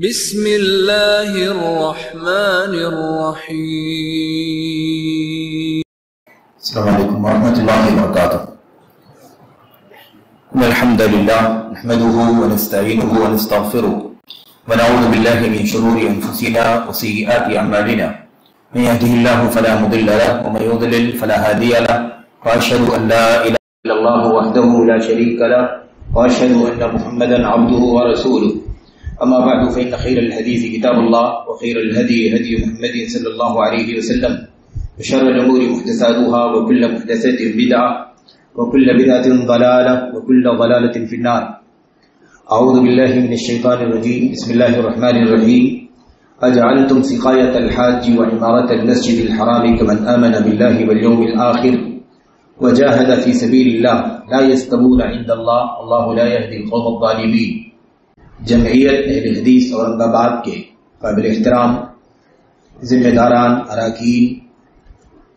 بسم اللہ الرحمن الرحیم۔ السلام علیکم ورحمۃ اللہ وبرکاتہ۔ الحمد للہ نحمده ونستعینه ونستغفره ونعوذ باللہ من شرور انفسنا وسیئات اعمالنا من يهده الله فلا مضل له ومن يضلل فلا هادي له واشهد ان لا اله الا الله وحده لا شريك له واشهد ان محمدا عبده ورسوله اما بعد فان خير الحديث كتاب الله وخير الهدي هدي محمد صلى الله عليه وسلم وشر الامور محدثاتها وكل محدثة بدعة وكل بدعة ضلالة وكل ضلالة في النار۔ اعوذ بالله من الشيطان الرجيم، بسم الله الرحمن الرحيم۔ اجعلتم سقاية الحاج وعمارة المسجد الحرام كمن آمن بالله واليوم الآخر وجاهد في سبيل الله لا يستوون عند الله والله لا يهدي القوم الظالمين۔ جمعیت اہل حدیث اورنگ آباد کے قابل احترام ذمہ داران اراکین،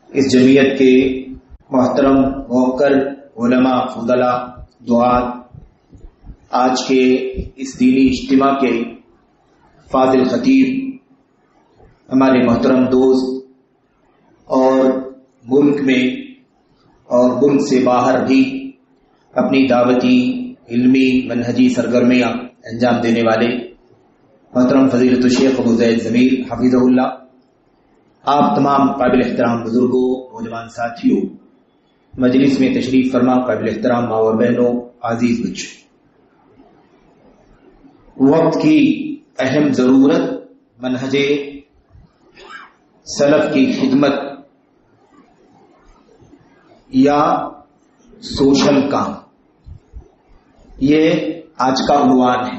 اس جمعیت کے محترم موقر علماء فضلاء دعات، آج کے اس دینی اجتماع کے فاضل خطیب، ہمارے محترم دوست، اور ملک میں اور ملک سے باہر بھی اپنی دعوتی علمی منہجی سرگرمیاں انجام دینے والے محترم فضیلت الشیخ ابو زید ضمیر حفظہ اللہ، آپ تمام قابل احترام بزرگوں، نوجوان ساتھیوں، مجلس میں تشریف فرما قابل احترام ماں اور بہنوں، عزیز بچوں، وقت کی اہم ضرورت منہج سلف کی خدمت یا سوشل کام، یہ آج کا عنوان ہے۔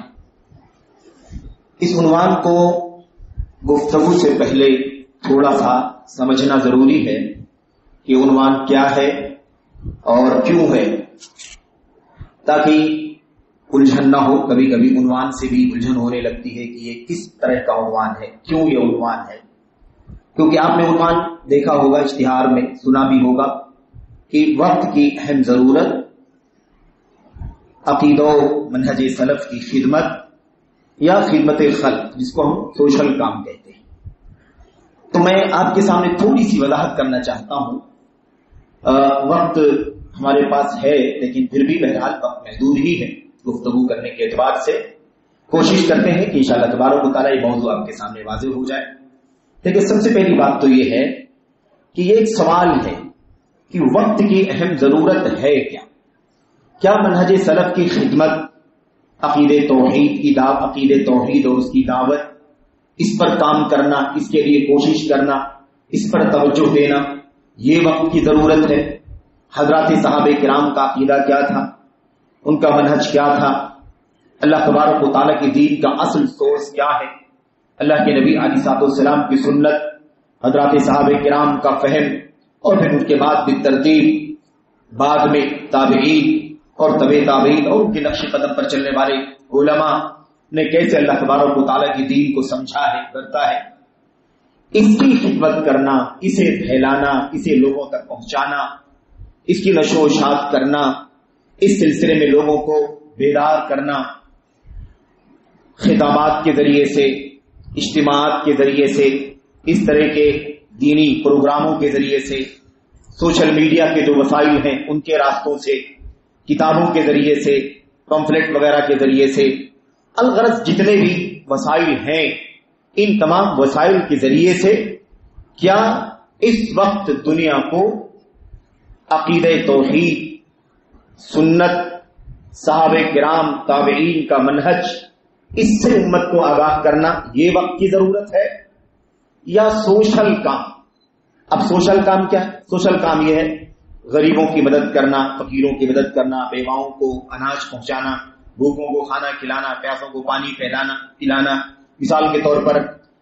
اس عنوان کو گفتگو سے پہلے تھوڑا سا سمجھنا ضروری ہے کہ عنوان کیا ہے اور کیوں ہے، تاکہ الجھن نہ ہو۔ کبھی کبھی عنوان سے بھی الجھن ہونے لگتی ہے کہ یہ کس طرح کا عنوان ہے، کیوں یہ عنوان ہے، کیونکہ آپ نے عنوان دیکھا ہوگا، اشتہار میں سنا بھی ہوگا کہ وقت کی اہم ضرورت، عقیدہ و منہج سلف کی خدمت یا خدمت خلق، جس کو ہم سوشل کام کہتے ہیں۔ تو میں آپ کے سامنے تھوڑی سی وضاحت کرنا چاہتا ہوں۔ وقت ہمارے پاس ہے، لیکن پھر بھی بہرحال وقت محدود ہی ہے گفتگو کرنے کے اعتبار سے۔ کوشش کرتے ہیں کہ انشاءاللہ تبارک و تعالیٰ یہ موضوع آپ کے سامنے واضح ہو جائے۔ لیکن سب سے پہلی بات تو یہ ہے کہ یہ ایک سوال ہے کہ وقت کی اہم ضرورت ہے کیا منہج سلف کی خدمت، عقید توحید اور اس کی دعوت، اس پر کام کرنا، اس کے لیے کوشش کرنا، اس پر توجہ دینا، یہ وقت کی ضرورت ہے۔ حضرات صحابہ کرام کا عقیدہ کیا تھا، ان کا منہج کیا تھا، اللہ تبارک و تعالیٰ کے دین کا اصل سورس کیا ہے، اللہ کے نبی علیہ الصلوۃ والسلام کی سنت، حضرات صحابہ کرام کا فہم، اور پھر ان کے بعد بالترتیب بعد میں تابعین اور طبع تابعین اور ان کے نقش قدم پر چلنے والے علماء نے کیسے اللہ تبارک و تعالیٰ کے دین کو سمجھا ہے، کرتا ہے۔ اس کی خدمت کرنا، اسے پھیلانا، اسے لوگوں تک پہنچانا، اس کی نشر و اشاعت کرنا، اس سلسلے میں لوگوں کو بیدار کرنا، خطابات کے ذریعے سے، اجتماعات کے ذریعے سے، اس طرح کے دینی پروگراموں کے ذریعے سے، سوشل میڈیا کے جو وسائل ہیں ان کے راستوں سے، کتابوں کے ذریعے سے، پمفلٹ وغیرہ کے ذریعے سے، الغرض جتنے بھی وسائل ہیں، ان تمام وسائل کے ذریعے سے کیا اس وقت دنیا کو عقیدہ توحید، سنت، صحابہ کرام، تابعین کا منہج، اس سے امت کو آگاہ کرنا، یہ وقت کی ضرورت ہے، یا سوشل کام؟ اب سوشل کام کیا ہے؟ سوشل کام یہ ہے غریبوں کی مدد کرنا، فقیروں کی مدد کرنا، بیواؤں کو اناج پہنچانا، بھوکوں کو کھانا کھلانا، پیاسوں کو پانی پلانا، مثال کے طور پر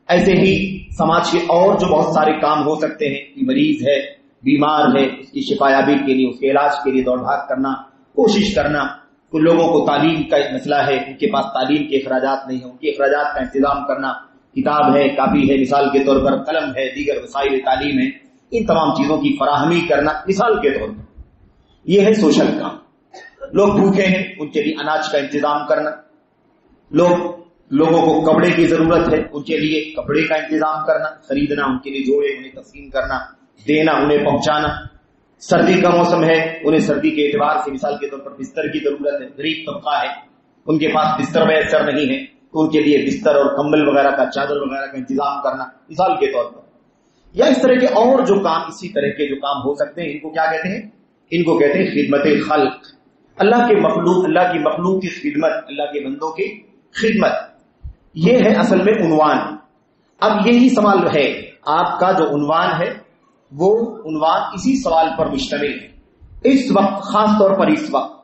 ایسے ہی سماج کے اور جو بہت سارے کام ہو سکتے ہیں کہ مریض ہے، بیمار ہے، اس کی شفایابی کے لیے، اس کے علاج کے لیے دوڑ بھاگ کرنا، کوشش کرنا۔ کچھ لوگوں کو تعلیم کا مسئلہ ہے، ان کے پاس تعلیم کے اخراجات نہیں ہیں، ان کے اخراجات کا انتظام کرنا، کتاب ہے، کاپی ہے، مثال کے طور پر قلم ہے، دیگر وسائل تعلیم ہے، ان تمام چیزوں کی فراہمی کرنا مثال کے طور پر، یہ ہے سوشل کام۔ لوگ بھوکے ہیں، ان کے لیے اناج کا انتظام کرنا، لوگ لوگوں کو کپڑے کی ضرورت ہے، ان کے لیے کپڑے کا انتظام کرنا، خریدنا، ان کے لیے جوڑے انہیں تقسیم کرنا، دینا، انہیں پہنچانا۔ سردی کا موسم ہے، انہیں سردی کے اعتبار سے مثال کے طور پر بستر کی ضرورت ہے، غریب طبقہ ہے، ان کے پاس بستر میسر نہیں ہے، تو ان کے لیے بستر اور کمبل وغیرہ کا، چادر وغیرہ کا انتظام کرنا مثال کے طور پر۔ یا اس طرح کے اور جو کام، اسی طرح کے جو کام ہو سکتے ہیں، ان کو کیا کہتے ہیں؟ ان کو کہتے ہیں خدمت خلق، اللہ کے مخلوق، اللہ کی مخلوق کی خدمت، اللہ کے بندوں کی خدمت، یہ ہے اصل میں عنوان۔ اب یہی سوال ہے، آپ کا جو عنوان ہے وہ عنوان اسی سوال پر مشتمل ہے اس وقت، خاص طور پر اس وقت۔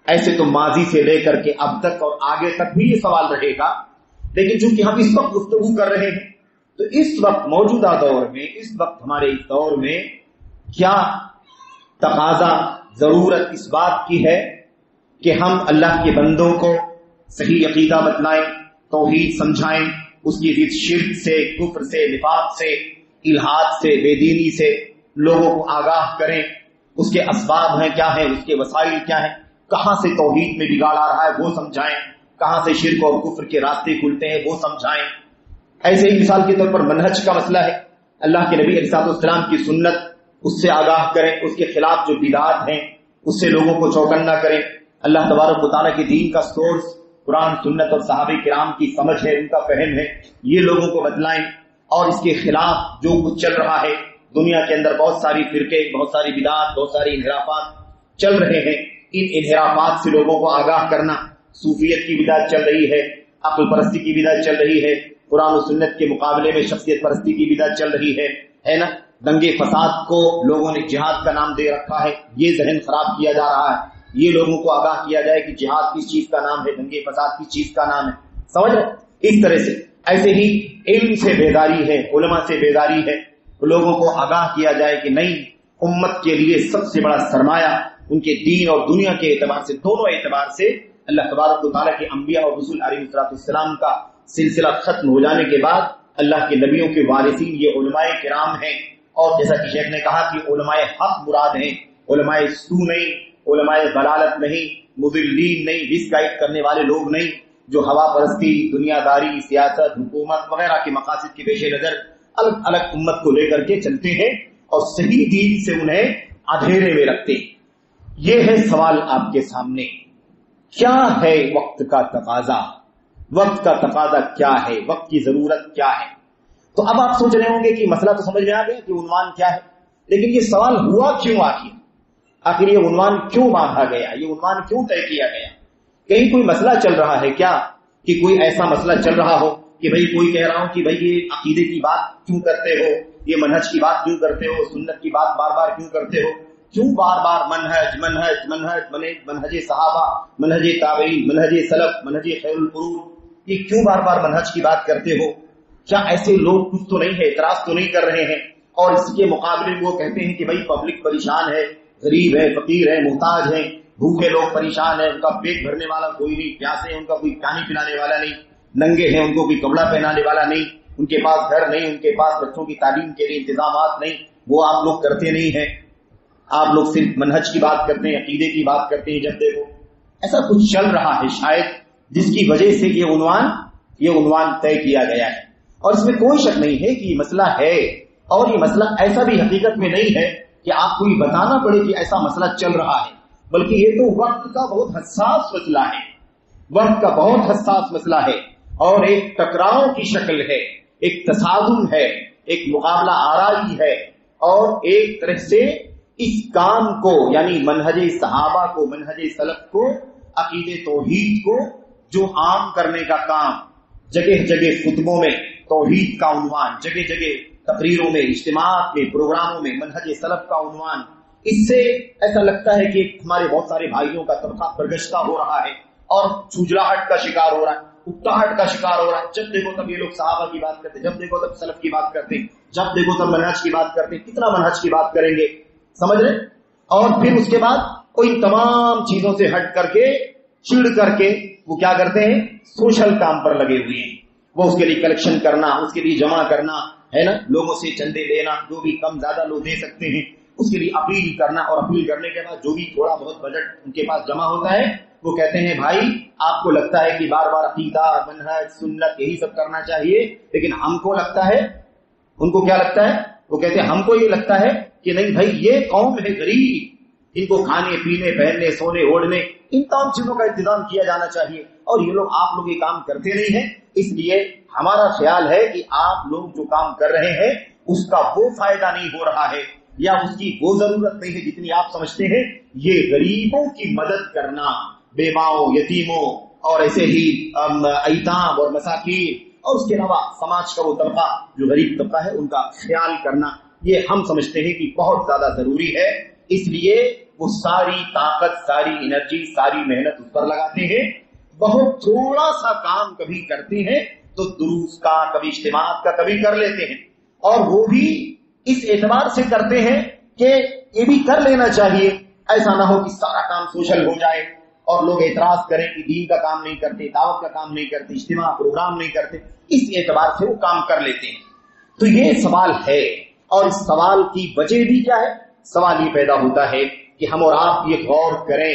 ایسے تو ماضی سے لے کر کے اب تک اور آگے تک بھی یہ سوال رہے گا، لیکن چونکہ ہم اس وقت گفتگو کر رہے ہیں تو اس وقت موجودہ دور میں، اس وقت ہمارے اس دور میں کیا تقاضا، ضرورت اس بات کی ہے کہ ہم اللہ کے بندوں کو صحیح عقیدہ بتلائیں، توحید سمجھائیں، اس کی ضد شرک سے، کفر سے، نفاق سے، الحاد سے، بے دینی سے لوگوں کو آگاہ کریں، اس کے اسباب ہیں کیا ہیں، اس کے وسائل کیا ہیں، کہاں سے توحید میں بگاڑ آ رہا ہے وہ سمجھائیں، کہاں سے شرک اور کفر کے راستے کھلتے ہیں وہ سمجھائیں۔ ایسے ہی مثال کے طور پر منہج کا مسئلہ ہے، اللہ کے نبی علیہ السلام کی سنت، اس سے آگاہ کریں، اس کے خلاف جو بدعات ہیں اس سے لوگوں کو چوکنا کریں۔ اللہ تبارک و تعالیٰ کے دین کا سورس قرآن، سنت اور صحابہ کرام کی سمجھ ہے، ان کا فہم ہے، یہ لوگوں کو بتلائیں۔ اور اس کے خلاف جو کچھ چل رہا ہے دنیا کے اندر، بہت ساری فرقے، بہت ساری بدعات، بہت ساری انحرافات چل رہے ہیں، ان انحرافات سے لوگوں کو آگاہ کرنا۔ صوفیت کی بدعت چل رہی ہے، عقل پرستی کی بدعت چل رہی ہے، قرآن و سنت کے مقابلے میں شخصیت پرستی کی بدعت چل رہی ہے نا۔ دنگے فساد کو لوگوں نے جہاد کا نام دے رکھا ہے، یہ ذہن خراب کیا جا رہا ہے، یہ لوگوں کو آگاہ کیا جائے کہ جہاد کس چیز کا نام ہے، دنگے فساد کس چیز کا نام ہے، سمجھ رہے؟ اس طرح سے ایسے ہی علم سے بیداری ہے، علماء سے بیداری ہے، لوگوں کو آگاہ کیا جائے کہ نہیں، امت کے لیے سب سے بڑا سرمایہ ان کے دین اور دنیا کے اعتبار سے، دونوں اعتبار سے، اللہ تبارک و تعالیٰ کے انبیاء اور رسول علیہ السلام کا سلسلہ ختم ہو جانے کے بعد اللہ کے نبیوں کے وارثین یہ علماء کرام ہیں۔ اور جیسا کہ شیخ نے کہا کہ علماء حق مراد ہیں، علماء سو نہیں، علماء ضلالت نہیں، مضلین نہیں، مس گائیڈ کرنے والے لوگ نہیں، جو ہوا پرستی، دنیا داری، سیاست، حکومت وغیرہ کے مقاصد کے پیش نظر الگ الگ امت کو لے کر کے چلتے ہیں اور صحیح دین سے انہیں اندھیرے میں رکھتے ہیں۔ یہ ہے سوال آپ کے سامنے، کیا ہے وقت کا تقاضا؟ وقت کا تقاضا کیا ہے؟ وقت کی ضرورت کیا ہے؟ تو اب آپ سوچ رہے ہوں گے کہ مسئلہ تو سمجھ میں آ گیا کہ عنوان کیا ہے، لیکن یہ سوال ہوا کیوں؟ آخر یہ عنوان کیوں باندھا گیا، یہ عنوان کیوں طے کیا گیا؟ کہیں کوئی مسئلہ چل رہا ہے کیا؟ کہ کوئی ایسا مسئلہ چل رہا ہو کہ بھئی کوئی کہہ رہا ہو کہ بھئی یہ عقیدے کی بات کیوں کرتے ہو، یہ منہج کی بات کیوں کرتے ہو، سنت کی بات بار بار کیوں کرتے ہو، کیوں بار بار منہج منہج منہج منہج صحابہ، منہج تابعین، منہج سلف، منہج خیر القرون، یہ کیوں بار بار منہج کی بات کرتے ہو؟ کیا ایسے لوگ کچھ تو نہیں ہے، اعتراض تو نہیں کر رہے ہیں؟ اور اس کے مقابلے میں وہ کہتے ہیں کہ بھئی پبلک پریشان ہے، غریب ہے، فقیر ہے، محتاج ہے، بھوکے لوگ پریشان ہیں، ان کا پیٹ بھرنے والا کوئی نہیں، پیاسے ہیں ان کا کوئی پانی پلانے والا نہیں، ننگے ہیں ان کو کوئی کپڑا پہنانے والا نہیں، ان کے پاس گھر نہیں، ان کے پاس بچوں کی تعلیم کے لیے انتظامات نہیں، وہ آپ لوگ کرتے نہیں ہیں، آپ لوگ صرف منہج کی بات کرتے ہیں، عقیدے کی بات کرتے ہیں۔ جب دیکھو ایسا کچھ چل رہا ہے شاید، جس کی وجہ سے یہ عنوان طے کیا گیا ہے، اور اس میں کوئی شک نہیں ہے کہ یہ مسئلہ ہے، اور یہ مسئلہ ایسا بھی حقیقت میں نہیں ہے کہ آپ کو یہ بتانا پڑے کہ ایسا مسئلہ چل رہا ہے، بلکہ یہ تو وقت کا بہت حساس مسئلہ ہے، وقت کا بہت حساس مسئلہ ہے، اور ایک ٹکراؤ کی شکل ہے، ایک تصادم ہے، ایک مقابلہ آرائی ہے، اور ایک طرح سے اس کام کو، یعنی منہج صحابہ کو، منہج سلف کو، عقیدے توحید کو جو عام کرنے کا کام، جگہ جگہ خطبوں میں توحید کا عنوان، جگہ جگہ تقریروں میں، اجتماعات میں، پروگراموں میں منہج سلف کا عنوان، اس سے ایسا لگتا ہے کہ ہمارے بہت سارے بھائیوں کا طبقہ برگشتہ ہو رہا ہے اور چھوجلاہٹ کا شکار ہو رہا ہے، اکتاہٹ کا شکار ہو رہا ہے۔ جب دیکھو تب یہ لوگ صحابہ کی بات کرتے، جب دیکھو تب سلف کی بات کرتے، جب دیکھو تب منہج کی بات کرتے، کتنا منہج کی بات کریں گے، سمجھ رہے؟ اور پھر اس کے بعد ان تمام چیزوں سے ہٹ کر کے، چڑ کر کے وہ کیا کرتے ہیں؟ سوشل کام پر لگے ہوئے ہیں، وہ اس کے لیے کلیکشن کرنا، اس کے لیے جمع کرنا ہے نا، لوگوں سے چندے لینا، جو بھی کم زیادہ لوگ دے سکتے ہیں اس کے لیے اپیل کرنا، اور اپیل کرنے کے بعد جو بھی تھوڑا بہت بجٹ ان کے پاس جمع ہوتا ہے وہ کہتے ہیں بھائی آپ کو لگتا ہے کہ بار بار عقیدہ منہج سنت یہی سب کرنا چاہیے، لیکن ہم کو لگتا ہے، ان کو کیا لگتا ہے؟ وہ کہتے ہیں ہم کو یہ لگتا ہے کہ نہیں بھائی یہ قوم ہے غریب، ان کو کھانے پینے پہننے سونے اوڑھنے ان تمام چیزوں کا انتظام کیا جانا چاہیے، اور یہ لوگ آپ لوگ یہ کام کرتے نہیں ہیں، اس لیے ہمارا خیال ہے کہ آپ لوگ جو کام کر رہے ہیں اس کا وہ فائدہ نہیں ہو رہا ہے یا اس کی وہ ضرورت نہیں ہے جتنی آپ سمجھتے ہیں۔ یہ غریبوں کی مدد کرنا، بیواؤں یتیموں اور ایسے ہی ایتام اور مساکین اور اس کے علاوہ سماج کا وہ طبقہ جو غریب طبقہ ہے ان کا خیال کرنا، یہ ہم سمجھتے ہیں کہ بہت زیادہ ضروری ہے، اس لیے وہ ساری طاقت ساری انرجی ساری محنت اس پر لگاتے ہیں۔ بہت تھوڑا سا کام کبھی کرتے ہیں تو دروس کا کبھی اجتماعات کا کبھی کر لیتے ہیں، اور وہ بھی اس اعتبار سے کرتے ہیں کہ یہ بھی کر لینا چاہیے، ایسا نہ ہو کہ سارا کام سوشل ہو جائے اور لوگ اعتراض کریں کہ دین کا کام نہیں کرتے، دعوت کا کام نہیں کرتے، اجتماع پروگرام نہیں کرتے، اس اعتبار سے وہ کام کر لیتے ہیں۔ تو یہ سوال ہے، اور اس سوال کی وجہ بھی کیا ہے؟ سوال یہ پیدا ہوتا ہے کہ ہم اور آپ یہ غور کریں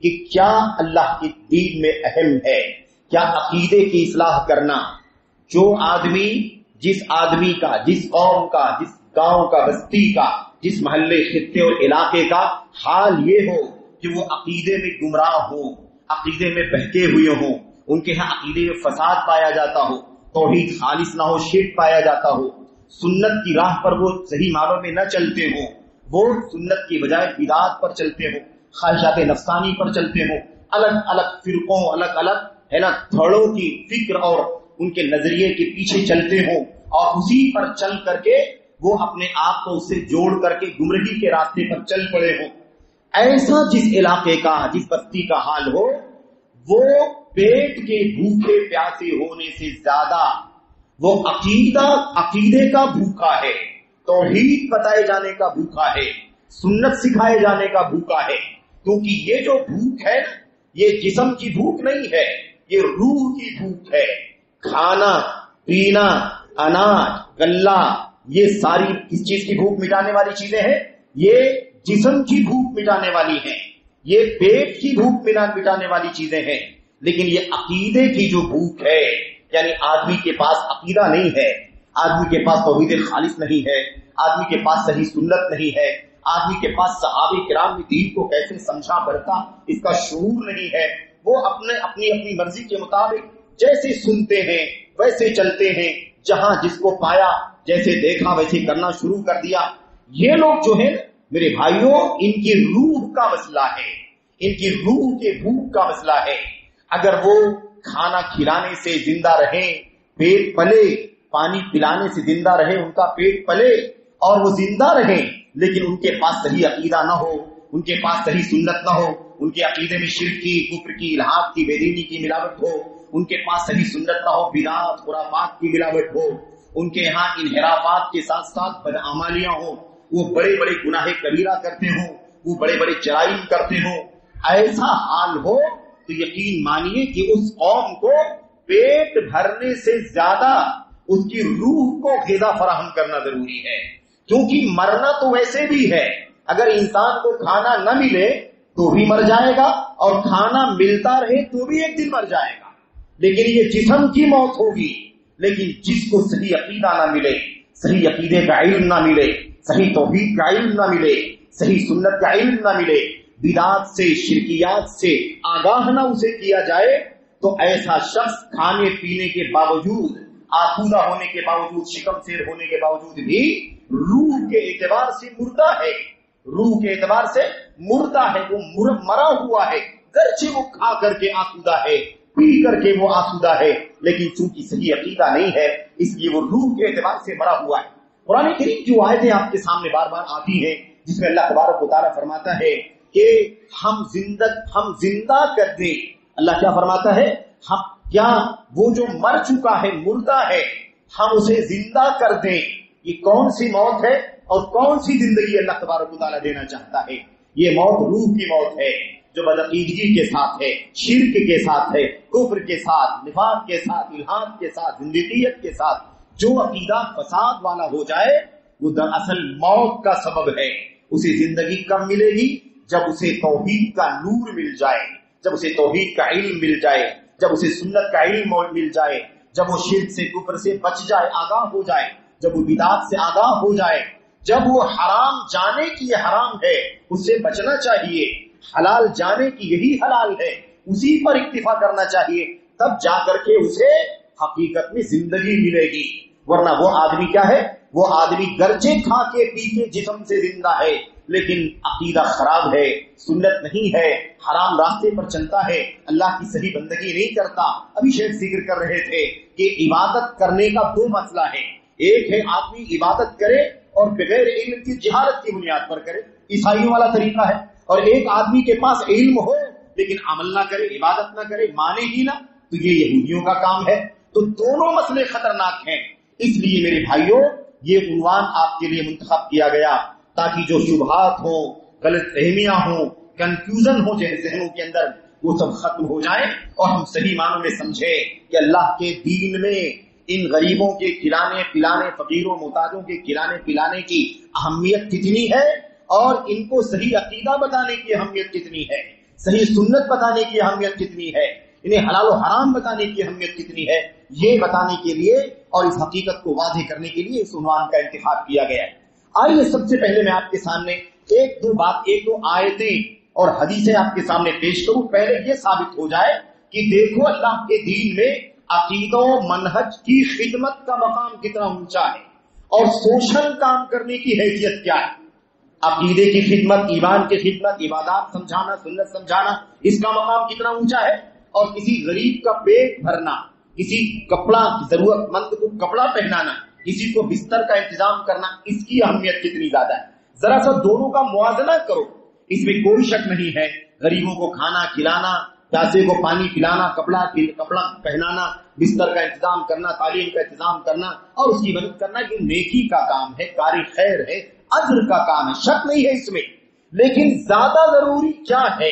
کہ کیا اللہ کے دین میں اہم ہے، کیا عقیدے کی اصلاح کرنا، جو آدمی جس آدمی کا جس قوم کا جس گاؤں کا بستی کا جس محلے خطے اور علاقے کا حال یہ ہو کہ وہ عقیدے میں گمراہ ہوں، عقیدے میں بہکے ہوئے ہوں، ان کے ہاں عقیدے میں فساد پایا جاتا ہو، توحید خالص نہ ہو، شرک پایا جاتا ہو، سنت کی راہ پر وہ صحیح معنوں میں نہ چلتے ہوں، وہ سنت کی بجائے بدعات پر چلتے ہوں، خواہشات نفسانی پر چلتے ہوں، الگ الگ فرقوں الگ الگ ہے نا دھڑوں کی فکر اور ان کے نظریے کے پیچھے چلتے ہوں، اور اسی پر چل کر کے وہ اپنے آپ کو اس سے جوڑ کر کے گمراہی کے راستے پر چل پڑے ہوں۔ ایسا جس علاقے کا جس بستی کا حال ہو، وہ پیٹ کے بھوکے پیاسے ہونے سے زیادہ وہ عقیدے کا بھوکا ہے، توحید بتائے جانے کا بھوکا ہے، سنت سکھائے جانے کا بھوکا ہے، کیونکہ یہ جو بھوک ہے نا یہ جسم کی بھوک نہیں ہے، یہ روح کی بھوک ہے۔ کھانا پینا اناج غلہ یہ ساری کس چیز کی بھوک مٹانے والی چیزیں ہیں؟ یہ جسم کی بھوک مٹانے والی ہیں، یہ پیٹ کی بھوک مٹانے والی چیزیں ہیں، لیکن یہ عقیدے کی جو بھوک ہے، یعنی آدمی کے پاس عقیدہ نہیں ہے، آدمی کے پاس توحید خالص نہیں ہے، آدمی کے پاس صحیح سنت نہیں ہے، آدمی کے پاس صحابہ کرام نے دین کو کیسے سمجھا برتا اس کا شعور نہیں ہے، وہ اپنی مرضی کے مطابق جیسے سنتے ہیں ویسے چلتے ہیں، جہاں جس کو پایا جیسے دیکھا ویسے کرنا شروع کر دیا۔ یہ لوگ جو ہیں میرے بھائیوں ان کی روح کا مسئلہ ہے، ان کی روح کے بھوک کا مسئلہ ہے۔ اگر وہ کھانا کھلانے سے زندہ رہیں، پیٹ پلے، پانی پلانے سے زندہ رہے، ان کا پیٹ پلے اور وہ زندہ رہیں، لیکن ان کے پاس صحیح عقیدہ نہ ہو، ان کے پاس صحیح سنت نہ ہو، ان کے عقیدے میں شرک کی کفر کی الحاد کی بے دینی کی ملاوٹ ہو، ان کے پاس صحیح سنت نہ ہو، بدعات خرافات کی ملاوٹ ہو، ان کے ہاں انحرافات کے ساتھ ساتھ بدعمالیاں ہوں، وہ بڑے بڑے گناہ کبیرہ کرتے ہوں، وہ بڑے بڑے جرائم کرتے ہوں، ایسا حال ہو تو یقین مانیے کہ اس قوم کو پیٹ بھرنے سے زیادہ اس کی روح کو غذا فراہم کرنا ضروری ہے، کیونکہ مرنا تو ویسے بھی ہے، اگر انسان کو کھانا نہ ملے تو بھی مر جائے گا، اور کھانا ملتا رہے تو بھی ایک دن مر جائے گا، لیکن یہ جسم کی موت ہوگی۔ لیکن جس کو صحیح عقیدہ نہ ملے، صحیح عقیدے کا علم نہ ملے، صحیح توحید کا علم نہ ملے، صحیح سنت کا علم نہ ملے، بدعات سے شرکیات سے آگاہ نہ اسے کیا جائے، تو ایسا شخص کھانے پینے کے باوجود، آسودہ ہونے کے باوجود، شکم سیر ہونے کے باوجود بھی روح کے اعتبار سے مردہ ہے، روح کے اعتبار سے مردہ ہے، وہ مرا ہوا ہے، گرچہ وہ کھا کر کے آسودہ ہے، پی کر کے وہ آسودہ ہے، لیکن چونکہ صحیح عقیدہ نہیں ہے اس لیے وہ روح کے اعتبار سے مرا ہوا ہے۔ قرآن کریم جو آیتیں آپ کے سامنے بار بار آتی ہیں جس میں اللہ تبارک و تعالیٰ فرماتا ہے کہ ہم زندہ کر دیں، اللہ کیا فرماتا ہے؟ ہم کیا وہ جو مر چکا ہے مردہ ہے ہم اسے زندہ کر دیں۔ یہ کون سی موت ہے اور کون سی زندگی اللہ تبارک و تعالیٰ دینا چاہتا ہے؟ یہ موت روح کی موت ہے جو بدعقیدگی کے ساتھ ہے، شرک کے ساتھ ہے، کفر کے ساتھ، نفاق کے ساتھ، الحاد کے ساتھ، زندگیت کے ساتھ جو عقیدہ فساد والا ہو جائے وہ دراصل موت کا سبب ہے۔ اسے زندگی کب ملے گی؟ جب اسے توحید کا نور مل جائے، جب اسے توحید کا علم مل جائے، جب اسے سنت کا علم مل جائے، جب وہ شرک سے کفر سے بچ جائے، آگاہ ہو جائے، جب وہ بدعات سے آگاہ ہو جائے، جب وہ حرام جانے کی یہ حرام ہے اس سے بچنا چاہیے، حلال جانے کی یہی حلال ہے اسی پر اکتفا کرنا چاہیے، تب جا کر کے اسے حقیقت میں زندگی ملے گی۔ ورنہ وہ آدمی کیا ہے؟ وہ آدمی گرچہ کھا کے پی کے جسم سے زندہ ہے لیکن عقیدہ خراب ہے، سنت نہیں ہے، حرام راستے پر چلتا ہے، اللہ کی صحیح بندگی نہیں کرتا۔ ابھی شیخ ذکر کر رہے تھے کہ عبادت کرنے کا دو مسئلہ ہے، ایک ہے آدمی عبادت کرے اور بغیر علم کی جہالت کی بنیاد پر کرے، عیسائیوں والا طریقہ ہے، اور ایک آدمی کے پاس علم ہو لیکن عمل نہ کرے، عبادت نہ کرے، مانے ہی نہ، تو یہ یہودیوں کا کام ہے۔ تو دونوں مسئلے خطرناک ہیں، اس لیے میرے بھائیوں یہ عنوان آپ کے لیے منتخب کیا گیا تاکہ جو شبہات ہوں، غلط فہمیاں ہوں، کنفیوژن ہو ذہنوں کے اندر، وہ سب ختم ہو جائیں اور ہم صحیح معنوں میں سمجھیں کہ اللہ کے دین میں ان غریبوں کے کھلانے پلانے، فقیروں محتاجوں کے کھلانے پلانے کی اہمیت کتنی ہے، اور ان کو صحیح عقیدہ بتانے کی اہمیت کتنی ہے، صحیح سنت بتانے کی اہمیت کتنی ہے، انہیں حلال و حرام بتانے کی اہمیت کتنی ہے، یہ بتانے کے لیے اور اس حقیقت کو واضح کرنے کے لیے اس عنوان کا انتخاب کیا گیا ہے۔ آئیے سب سے پہلے میں آپ کے سامنے ایک دو آیتیں اور حدیثیں آپ کے سامنے پیش کروں، پہلے یہ ثابت ہو جائے کہ دیکھو اللہ کے دین میں عقیدہ و منہج کی خدمت کا مقام کتنا اونچا ہے اور سوشل کام کرنے کی حیثیت کیا ہے۔ عقیدے کی خدمت، ایمان کی خدمت، عبادات سمجھانا، سنت سمجھانا، اس کا مقام کتنا اونچا ہے، اور کسی غریب کا پیٹ بھرنا، کسی کپڑا ضرورت مند کو کپڑا پہنانا، کسی کو بستر کا انتظام کرنا، اس کی اہمیت کتنی زیادہ ہے۔ ذرا سا دونوں کا موازنہ کرو، اس میں کوئی شک نہیں ہے، غریبوں کو کھانا کھلانا، پیاسے کو پانی پلانا، کپڑا پہنانا، بستر کا انتظام کرنا، تعلیم کا انتظام کرنا اور اس کی مدد کرنا، یہ نیکی کا کام ہے، کار خیر ہے، اجر کا کام ہے، شک نہیں ہے اس میں۔ لیکن زیادہ ضروری کیا ہے؟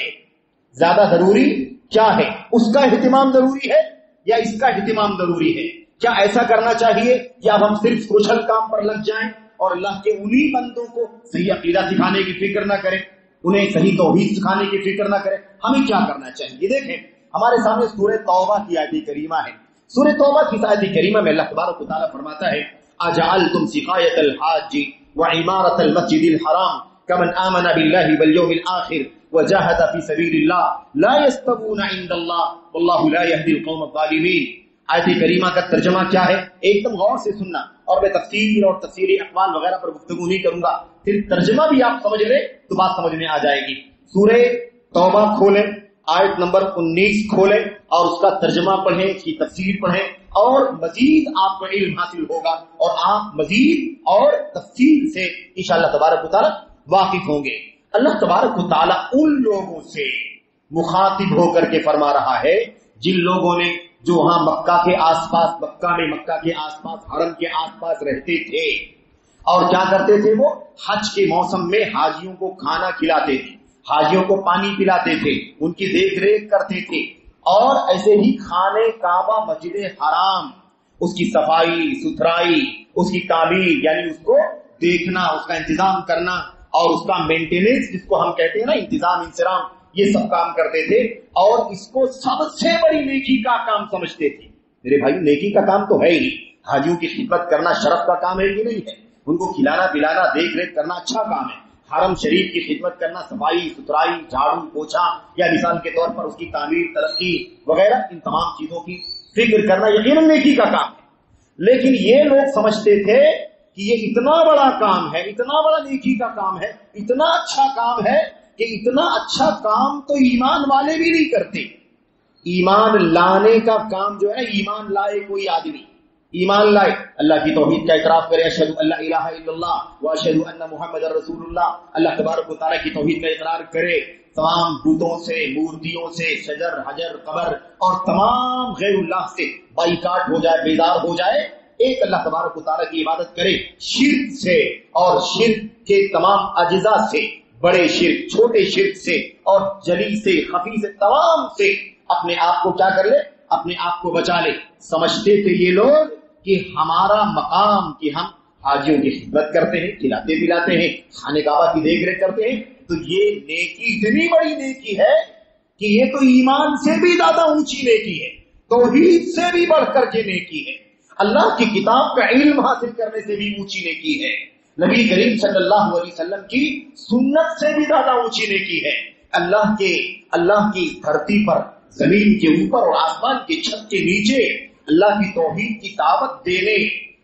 زیادہ ضروری کیا ہے؟ اس کا اہتمام ضروری ہے یا اس کا اہتمام ضروری ہے؟ کیا ایسا کرنا چاہیے یا اب ہم صرف سوشل کام پر لگ جائیں اور اللہ کے انہی بندوں کو صحیح عقیدہ سکھانے کی فکر نہ کریں، انہیں صحیح توحید سکھانے کی فکر نہ کریں؟ ہمیں کیا کرنا چاہیے؟ دیکھیں ہمارے سامنے سورہ توبہ کی آیت کریمہ ہے۔ سورہ توبہ کی آیت کریمہ میں اللہ تبارک و تعالیٰ فرماتا ہے اجعلتم سقایۃ الحاج وعمارۃ المسجد الحرام کمن آمن باللہ والیوم الآخر وجاہد فی سبیل اللہ لا یستوون عند اللہ واللہ لا یہدی القوم الظالمین۔ آیت کریمہ کا ترجمہ کیا ہے؟ ایک دم غور سے سننا، اور میں تفسیر اور تفسیری اقوال وغیرہ پر گفتگو نہیں کروں گا، پھر ترجمہ بھی آپ سمجھ لیں تو بات سمجھ میں آ جائے گی۔ سورہ توبہ کھولیں، آیت نمبر 19 کھولیں اور اس کا ترجمہ پڑھیں، اس کی تفسیر پڑھیں، اور مزید آپ کو علم حاصل ہوگا اور آپ مزید اور تفصیل سے انشاءاللہ تبارک و تعالی واقف ہوں گے۔ اللہ تبارک و تعالی ان لوگوں سے مخاطب ہو کر کے فرما رہا ہے جن لوگوں نے جو وہاں مکہ کے آس پاس حرم کے آس پاس رہتے تھے اور کیا کرتے تھے، وہ حج کے موسم میں حاجیوں کو کھانا کھلاتے تھے، حاجیوں کو پانی پلاتے تھے، ان کی دیکھ ریکھ کرتے تھے، اور ایسے ہی خانے کعبہ مسجد حرام، اس کی صفائی ستھرائی، اس کی تعمیر یعنی اس کو دیکھنا، اس کا انتظام کرنا اور اس کا مینٹیننس جس کو ہم کہتے ہیں نا، انتظام انسرام، یہ سب کام کرتے تھے اور اس کو سب سے بڑی نیکی کا کام سمجھتے تھے۔ میرے بھائی نیکی کا کام تو ہے ہی، حاجیوں کی خدمت کرنا شرف کا کام ہے کہ نہیں ہے؟ ان کو کھلانا پلانا دیکھ ریکھ کرنا اچھا کام ہے، حرم شریف کی خدمت کرنا، صفائی ستھرائی، جھاڑو پوچھا یا مثال کے طور پر اس کی تعمیر ترقی وغیرہ، ان تمام چیزوں کی فکر کرنا یقیناً نیکی کا کام ہے۔ لیکن یہ لوگ سمجھتے تھے کہ یہ اتنا بڑا کام ہے، اتنا بڑا نیکی کا کام ہے، اتنا اچھا کام ہے کہ اتنا اچھا کام تو ایمان والے بھی نہیں کرتے۔ ایمان لانے کا کام جو ہے، ایمان لائے کوئی آدمی، ایمان لائے، اللہ کی توحید کا اعتراف کرے، اشہد ان لا الہ الا اللہ واشہد ان محمد رسول اللہ، اللہ تبارک و تعالیٰ کی توحید کا اقرار کرے، تمام بتوں سے، مورتیوں سے، شجر حجر قبر اور تمام غیر اللہ سے بائیکاٹ ہو جائے، بیدار ہو جائے، ایک اللہ تبارک و تعالیٰ کی عبادت کرے، شرک سے اور شرک کے تمام اجزاء سے، بڑے شرک، چھوٹے شرک سے اور جلی سے، خفی سے، تمام سے اپنے آپ کو کیا کر لے، اپنے آپ کو بچا لے۔ سمجھتے تھے یہ لوگ کہ ہمارا مقام کہ ہم حاجیوں کی خدمت کرتے ہیں، کھلاتے پلاتے ہیں، خانے کعبہ کی دیکھ ریکھ کرتے ہیں، تو یہ نیکی اتنی بڑی نیکی ہے کہ یہ تو ایمان سے بھی زیادہ اونچی نیکی ہے، توحید سے بھی بڑھ کر کے نیکی ہے، اللہ کی کتاب کا علم حاصل کرنے سے بھی اونچی نیکی ہے، نبی کریم صلی اللہ علیہ وسلم کی سنت سے بھی زیادہ اونچی نیکی ہے، اللہ کی دھرتی پر، زمین کے اوپر اور آسمان کے چھت کے نیچے اللہ کی توحید کی دعوت دینے،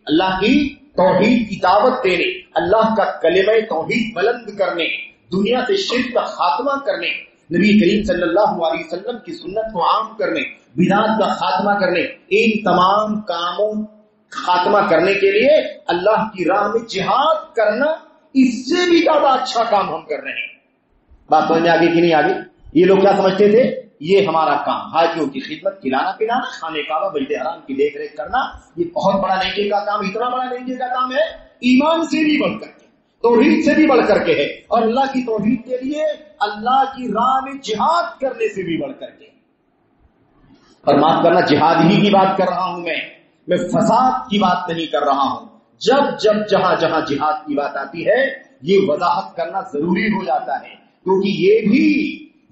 اللہ کی توحید کی دعوت دینے، اللہ کا کلمہ توحید بلند کرنے، دنیا سے شرک کا خاتمہ کرنے، نبی کریم صلی اللہ علیہ وسلم کی سنت کو عام کرنے، بدعات کا خاتمہ کرنے، ان تمام کاموں خاتمہ کرنے کے لیے اللہ کی راہ میں جہاد کرنا، اس سے بھی زیادہ اچھا کام ہم کر رہے ہیں۔ بات سمجھ میں آگے کہ نہیں آگے؟ یہ لوگ کیا سمجھتے تھے؟ یہ ہمارا کام، حاجیوں کی خدمت، کھلانا پلانا، خانے کعبہ بیت حرام کی دیکھ ریکھ کرنا، یہ بہت بڑا نیکی کا کام، اتنا بڑا نیکی کا کام ہے، ایمان سے بھی بڑھ کر کے، توحید سے بھی بڑھ کر کے ہے، اور اللہ کی توحید کے لیے اللہ کی راہ میں جہاد کرنے سے بھی بڑھ کر کے۔ اور معاف کرنا، جہاد ہی کی بات کر رہا ہوں میں فساد کی بات نہیں کر رہا ہوں۔ جب جہاں جہاں جہاد کی بات آتی ہے، یہ وضاحت کرنا ضروری ہو جاتا ہے، کیونکہ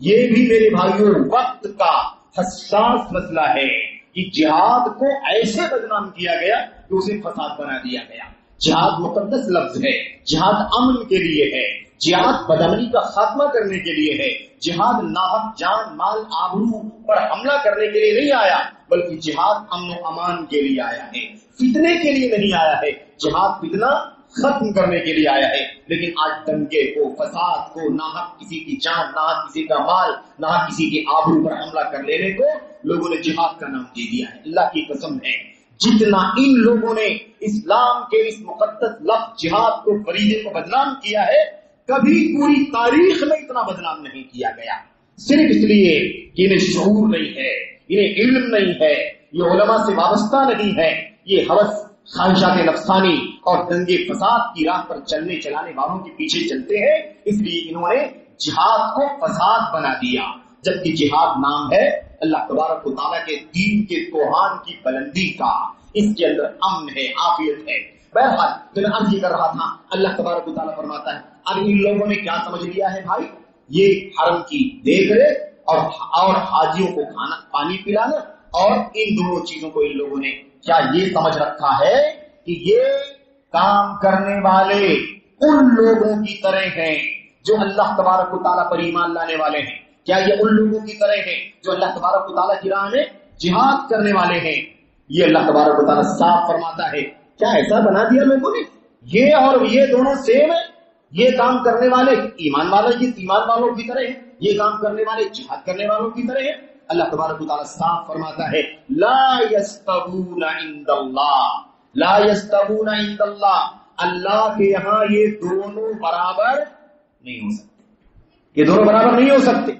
یہ بھی میرے بھائیوں وقت کا حساس مسئلہ ہے کہ جہاد کو ایسے بدنام کیا گیا کہ اسے فساد بنا دیا گیا۔ جہاد مقدس لفظ ہے، جہاد امن کے لیے ہے، جہاد بدامنی کا خاتمہ کرنے کے لیے ہے، جہاد ناحق جان مال آبرو پر حملہ کرنے کے لیے نہیں آیا، بلکہ جہاد امن و امان کے لیے آیا ہے، فتنے کے لیے نہیں آیا ہے۔ جہاد فتنہ ختم کرنے کے لیے آیا ہے، لیکن آج دنگے کو، فساد کو، ناحق کسی کی جان، ناحق کسی کا مال، ناحق کسی کی آبرو پر حملہ کر لینے کو لوگوں نے جہاد کا نام دے دیا ہے۔ اللہ کی قسم ہے، جتنا ان لوگوں نے اسلام کے اس مقدس لفظ جہاد کو، فریضے کو بدنام کیا ہے، کبھی پوری تاریخ میں اتنا بدنام نہیں کیا گیا، صرف اس لیے کہ انہیں شعور نہیں ہے، انہیں علم نہیں ہے، یہ علماء سے وابستہ نہیں ہے، یہ ہوس، خواہشات نفسانی اور دنگے فساد کی راہ پر چلنے چلانے والوں کے پیچھے چلتے ہیں، اس لیے انہوں نے جہاد کو فساد بنا دیا، جبکہ جہاد نام ہے اللہ تبارک و تعالیٰ کے دین کے کوہان کی بلندی کا، اس کے اندر امن ہے، عافیت ہے۔ بہرحال میں عرض یہ کر رہا تھا، اللہ تبارک و تعالیٰ فرماتا ہے، اب ان لوگوں نے کیا سمجھ لیا ہے بھائی؟ یہ حرم کی دیکھ ریکھ اور حاجیوں کو کھانا پانی پلانا، اور ان دونوں چیزوں کو ان لوگوں نے کیا یہ سمجھ رکھا ہے کہ یہ کام کرنے والے ان لوگوں کی طرح ہیں جو اللہ تبارک و تعالیٰ پر ایمان لانے والے ہیں؟ کیا یہ ان لوگوں کی طرح ہیں جو اللہ تبارک و تعالیٰ کی راہ میں جہاد کرنے والے ہیں؟ یہ اللہ تبارک و تعالیٰ صاف فرماتا ہے، کیا ایسا بنا دیا لوگوں نے؟ یہ اور یہ دونوں سیم ہے، یہ کام کرنے والے ایمان والوں کی طرح ہیں، یہ کام کرنے والے جہاد کرنے والوں کی طرح ہیں۔ اللہ تبارک و تعالیٰ صاف فرماتا ہے، لا یستوون عند اللہ، لا یستوون عند اللہ، اللہ کے یہاں یہ دونوں برابر نہیں ہو سکتے، یہ دونوں برابر نہیں ہو سکتے۔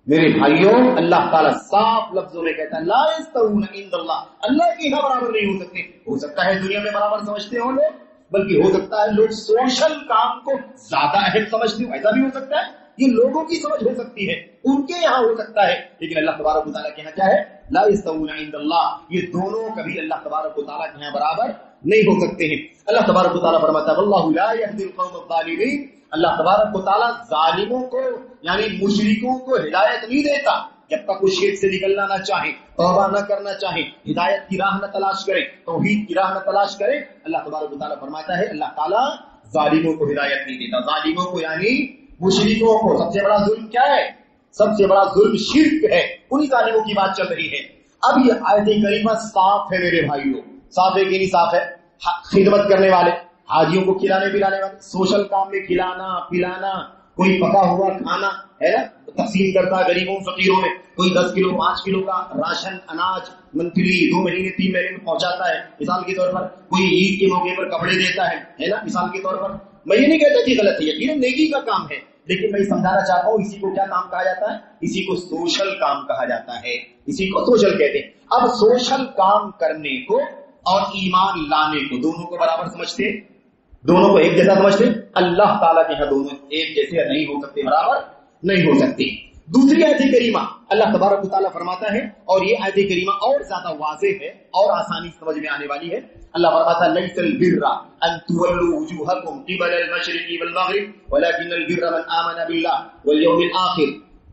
میرے بھائیوں، اللہ تعالیٰ صاف لفظوں میں کہتا ہے لا یستوون عند اللہ، اللہ کے یہاں برابر نہیں ہو سکتے۔ ہو سکتا ہے دنیا میں برابر سمجھتے ہوں لوگ، بلکہ ہو سکتا ہے لوگ سوشل کام کو زیادہ اہم سمجھتے ہوں، ایسا بھی ہو سکتا ہے، یہ لوگوں کی سمجھ ہو سکتی ہے، ان کے یہاں ہو سکتا ہے، لیکن اللہ تبارک و تعالیٰ کے یہاں کیا ہے؟ لا یستوون عند اللہ، یہ دونوں کبھی اللہ تبارک و تعالیٰ کے یہاں برابر نہیں ہو سکتے ہیں۔ اللہ تبارک و تعالیٰ فرماتا ہے واللہ لا یہدی القوم الظالمین، اللہ تبارک و تعالیٰ ظالموں کو یعنی مشرکوں کو ہدایت نہیں دیتا، جب تک وہ شرک سے نکلنا نہ چاہیں، توبہ نہ کرنا چاہیں، ہدایت کی راہ نہ تلاش کریں، توحید کی راہ نہ تلاش کریں، اللہ تبارک و تعالیٰ فرماتا ہے اللہ تعالیٰ ظالموں کو ہدایت نہیں دیتا۔ ظالموں کو یعنی مشرکوں کو۔ سب سے بڑا ظلم کیا ہے؟ سب سے بڑا ظلم شرک ہے، انہی ظالموں کی بات چل رہی ہے۔ اب یہ آیت کریمہ صاف ہے میرے بھائیوں، صاف ہے کہ نہیں صاف ہے؟ خدمت کرنے والے، حاجیوں کو کھلانے پلانے والے، سوشل کام میں کھلانا پلانا، کوئی پکا ہوا کھانا ہے نا تقسیم کرتا ہے غریبوں فقیروں میں، کوئی 10 کلو 5 کلو کا راشن اناج منتھلی 2 مہینے 3 مہینے میں پہنچاتا ہے مثال کے طور پر، کوئی عید کے موقع پر کپڑے دیتا ہے نا مثال کے طور پر۔ میں یہ نہیں کہتا کہ غلط ہے، یقیناً نیکی کا کام ہے، لیکن میں سمجھانا چاہتا ہوں اسی کو کیا کام کہا جاتا ہے؟ اسی کو سوشل کام کہا جاتا ہے، اسی کو سوشل کہتے ہیں۔ اب سوشل کام کرنے کو اور ایمان لانے کو دونوں کو برابر سمجھتے، دونوں کو ایک جیسا سمجھتے؟ اللہ تعالیٰ کے یہاں دونوں ایک جیسے نہیں ہو سکتے، برابر نہیں ہو سکتے۔ دوسری آیت کریمہ اللہ تبارک و تعالیٰ فرماتا ہے، اور یہ آیت کریمہ اور زیادہ واضح ہے اور آسانی سمجھ میں آنے والی ہے۔ اللہ فرماتا ہے لیس البر ان تولوا وجوهكم قبل المشرق والمغرب ولكن البر من آمن بالله واليوم الآخر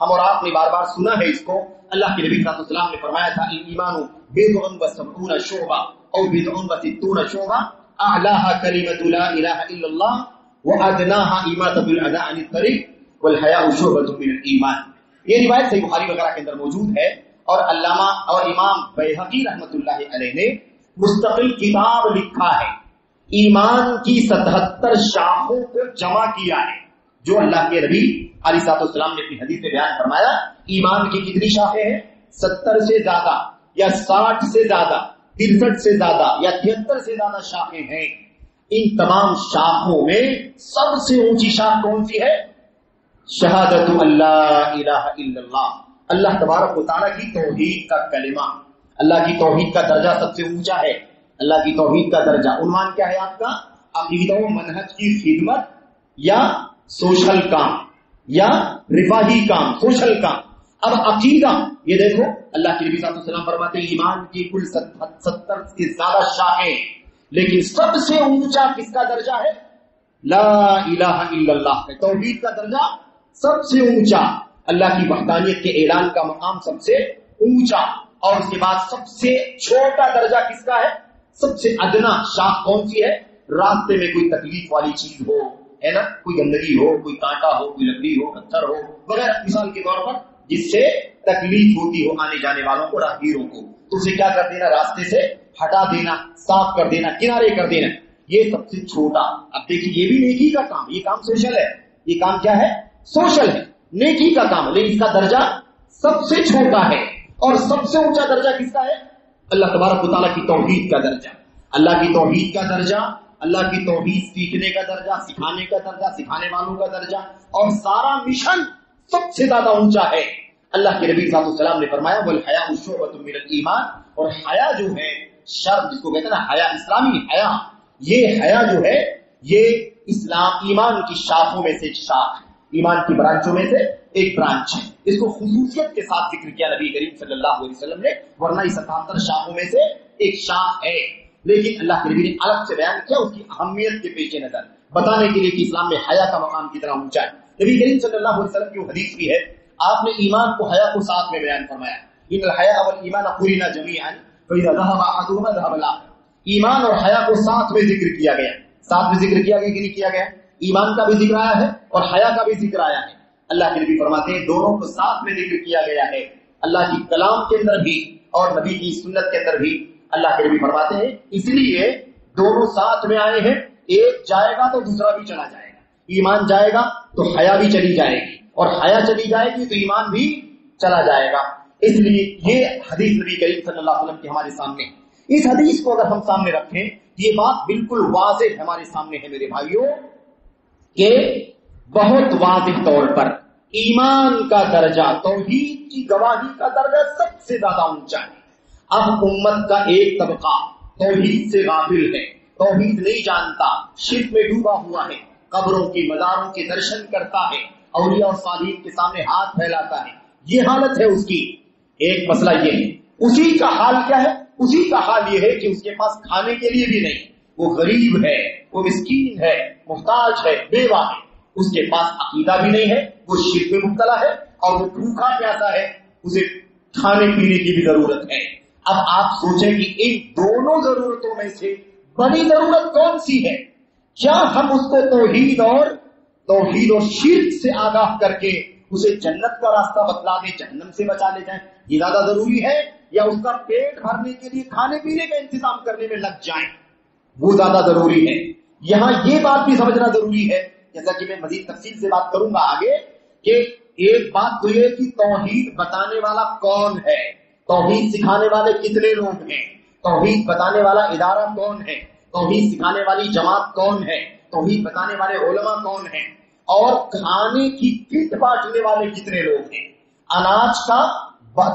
ہم اور آپ نے بار بار سنا ہے اس کو. اللہ کے نبی صلی اللہ علیہ وسلم نے فرمایا تھا الایمان بضع و سبعون شعبہ او بضع و ستون شعبہ اعلاها کلمۃ لا الہ الا اللہ وادناها اماطۃ الاذى عن الطریق والحیاء شعبۃ من الایمان. یہ روایت صحیح بخاری وغیرہ کے اندر موجود ہے اور علامہ اور امام بیہقی رحمۃ اللہ علیہ نے مستقل کتاب لکھا ہے, ایمان کی 77 شاخوں کو جمع کیا ہے. جو اللہ کے نبی علیہ الصلوۃ والسلام نے اپنی حدیث میں بیان فرمایا ایمان کی کتنی شاخیں ہیں, 70 سے زیادہ یا 60 سے زیادہ, 63 سے زیادہ یا 73 سے زیادہ شاخیں ہیں. ان تمام شاخوں میں سب سے اونچی شاخ کون سی ہے؟ شہادت اللہ الہ الا اللہ, اللہ تبارک و تعالیٰ کی توحید کا کلمہ. اللہ کی توحید کا درجہ سب سے اونچا ہے. اللہ کی توحید کا درجہ. عنوان کیا ہے آپ کا؟ عقیدہ و منہج کی خدمت یا سوشل کام یا رفاہی کام, سوشل کام. اب عقیدہ, یہ دیکھو اللہ کے نبی صلی اللہ علیہ وسلم فرماتے ہیں ایمان کی کل 70 سے زیادہ شاخیں, لیکن سب سے اونچا کس کا درجہ ہے؟ لا الہ الا اللہ ہے. توحید کا درجہ سب سے اونچا, اللہ کی وحدانیت کے اعلان کا مقام سب سے اونچا, اور اس کے بعد سب سے چھوٹا درجہ کس کا ہے؟ سب سے ادنا شاخ کون سی ہے؟ راستے میں کوئی تکلیف والی چیز ہو, ہے نا, کوئی گندگی ہو, کوئی کانٹا ہو, کوئی لکڑی ہو, پتھر ہو وغیرہ, مثال کے طور پر جس سے تکلیف ہوتی ہو آنے جانے والوں کو, راہگیروں کو, تو اسے کیا کر دینا؟ راستے سے ہٹا دینا, صاف کر دینا, کنارے کر دینا. یہ سب سے چھوٹا. اب دیکھیے یہ بھی نیکی کا کام, یہ کام سوشل ہے. یہ کام کیا ہے؟ سوشل ہے, نیکی کا کام, لیکن اس کا درجہ سب سے چھوٹا ہے. اور سب سے اونچا درجہ کس کا ہے؟ اللہ تبارک و تعالیٰ کی توحید کا درجہ. اللہ کی توحید کا درجہ, اللہ کی توحید سیکھنے کا درجہ, سکھانے کا درجہ, سکھانے والوں کا درجہ, اور سارا مشن سب سے زیادہ اونچا ہے. اللہ کے نبی صلی اللہ علیہ وسلم نے فرمایا والحیاء شعبۃ من الایمان, اور حیا جو ہے, شرم جس کو کہتے ہیں نا حیا, اسلامی حیا, یہ حیا جو ہے یہ اسلام ایمان کی شاخوں میں سے ایک شاخ ہے, ایمان کی برانچوں میں سے ایک برانچ ہے. اس کو خصوصیت کے ساتھ ذکر کیا نبی کریم صلی اللہ علیہ وسلم نے, ورنہ یہ 77 شاخوں میں سے ایک شاخ ہے, لیکن اللہ کے نبی نے الگ سے بیان کیا اس کی اہمیت کے پیش نظر, بتانے کے لیے کہ اسلام میں حیا کا مقام کتنا اونچا ہے. نبی کریم صلی اللہ علیہ وسلم کی حدیث بھی ہے, آپ نے ایمان کو حیا کو ساتھ میں بیان فرمایا, ان الحیاء والایمان قرنا جميعا فاذا ذهب احدهما ذهب الاخر. ایمان اور حیا کو ساتھ میں ذکر کیا گیا, ساتھ میں ذکر کیا گیا کہ نہیں کیا گیا؟ ایمان کا بھی ذکر آیا ہے اور حیا کا بھی ذکر آیا ہے. اللہ کے نبی فرماتے ہیں دونوں کو ساتھ میں ذکر کیا گیا ہے. اللہ کی کلام کے اندر بھی اور نبی کی سنت کے اندر بھی اللہ کے نبی فرماتے ہیں اس لیے دونوں ساتھ میں آئے ہیں, ایک جائے گا تو دوسرا بھی چلا جائے گا. ایمان جائے گا تو حیا بھی چلی جائے گی, اور حیا چلی جائے گی تو ایمان بھی چلا جائے گا. اس لیے یہ حدیث نبی کریم صلی اللہ علیہ وسلم کے ہمارے سامنے, اس حدیث کو اگر ہم سامنے رکھیں یہ بات بالکل واضح ہمارے سامنے ہے میرے بھائیوں, کہ بہت واضح طور پر ایمان کا درجہ, توحید کی گواہی کا درجہ سب سے زیادہ اونچا ہے. اب امت کا ایک طبقہ توحید سے غافل ہے, توحید نہیں جانتا, شرک میں ڈوبا ہوا ہے, قبروں کی مزاروں کے درشن کرتا ہے, اولیاء اور صالحین کے سامنے ہاتھ پھیلاتا ہے, یہ حالت ہے اس کی. ایک مسئلہ یہ ہے, اسی کا حال کیا ہے؟ اسی کا حال یہ ہے کہ اس کے پاس کھانے کے لیے بھی نہیں, وہ غریب ہے, وہ مسکین ہے, محتاج ہے, بیوہ ہے, اس کے پاس عقیدہ بھی نہیں ہے, وہ شرک میں مبتلا ہے, اور وہ بھوکا پیاسا ہے, اسے کھانے پینے کی بھی ضرورت ہے. اب آپ سوچیں کہ ان دونوں ضرورتوں میں سے بڑی ضرورت کون سی ہے؟ کیا ہم اس کو توحید اور شرک سے آگاہ کر کے اسے جنت کا راستہ بتلا دیں, جہنم سے بچا لے جائیں, یہ زیادہ ضروری ہے, یا اس کا پیٹ بھرنے کے لیے کھانے پینے کا انتظام کرنے میں لگ جائیں, وہ زیادہ ضروری ہے؟ یہاں یہ بات بھی سمجھنا ضروری ہے, جیسا کہ میں مزید تفصیل سے بات کروں گا آگے, کہ ایک بات تو یہ کہ توحید بتانے والا کون ہے, توحید سکھانے والے کتنے لوگ ہیں, توحید بتانے والا ادارہ کون ہے, توحید سکھانے والی جماعت کون ہے, توحید بتانے والے علماء کون ہیں, اور کھانے کی کٹ بانٹنے والے کتنے لوگ ہیں, اناج کا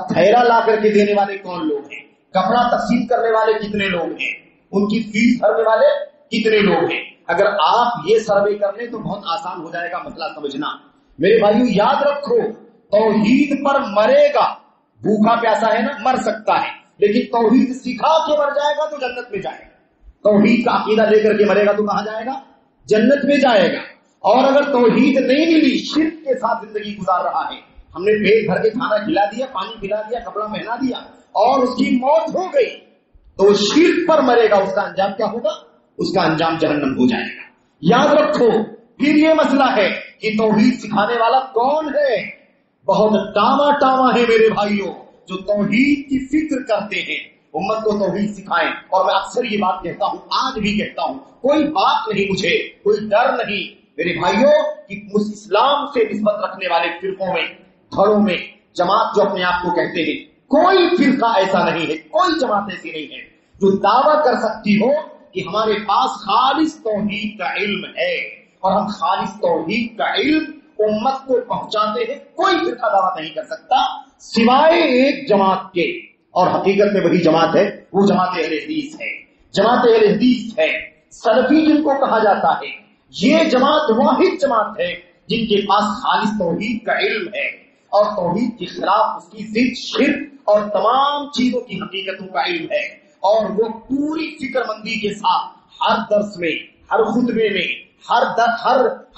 تھیلا لا کر کے دینے والے کون لوگ ہیں, کپڑا تقسیم کرنے والے کتنے لوگ ہیں, ان کی فیس بھرنے والے کتنے لوگ ہیں. اگر آپ یہ سروے کر لیں تو بہت آسان ہو جائے گا مسئلہ سمجھنا. میرے بھائیو یاد رکھو, توحید پر مرے گا, بھوکا پیاسا ہے نا, مر سکتا ہے, لیکن توحید سکھا کے مر جائے گا تو جنت میں جائے گا. توحید کا عقیدہ لے کر کے مرے گا تو کہاں جائے گا؟ جنت میں جائے گا. اور اگر توحید نہیں ملی, شرک کے ساتھ زندگی گزار رہا ہے, ہم نے پیٹ بھر کے کھانا کھلا دیا، پانی پلا دیا، کپڑا پہنا دیا اور اس کی موت ہو گئی تو شرک پر مرے گا، اس کا انجام کیا ہوگا؟ اس کا انجام جہنم ہو جائے گا۔ یاد رکھو پھر یہ مسئلہ ہے کہ توحید سکھانے والا کون ہے؟ بہت ٹاما ٹاما ہے میرے بھائیوں جو توحید کی فکر کرتے ہیں، امت کو توحید سکھائیں۔ اور میں اکثر یہ بات کہتا ہوں، آج بھی کہتا ہوں، کوئی بات نہیں، مجھے کوئی ڈر نہیں میرے بھائیوں کہ اسلام سے نسبت رکھنے والے فرقوں میں، دھڑوں میں، جماعت جو اپنے آپ کو کہتے ہیں، کوئی فرقہ ایسا نہیں ہے، کوئی جماعت ایسی نہیں ہے جو دعویٰ کر سکتی ہو کہ ہمارے پاس خالص توحید کا علم ہے اور ہم خالص توحید کا علم امت کو پہنچاتے ہیں۔ کوئی فرقہ دعویٰ نہیں کر سکتا سوائے ایک جماعت کے، اور حقیقت میں وہی جماعت ہے، وہ جماعت اہل حدیث ہے۔ جماعت اہل حدیث ہے، سلفی جن کو کہا جاتا ہے، یہ جماعت واحد جماعت ہے جن کے پاس خالص توحید کا علم ہے اور توحید کے خلاف اس کی ضد شرک اور تمام چیزوں کی حقیقتوں کا علم ہے، اور وہ پوری فکر مندی کے ساتھ ہر درس میں، ہر خطبے میں، ہر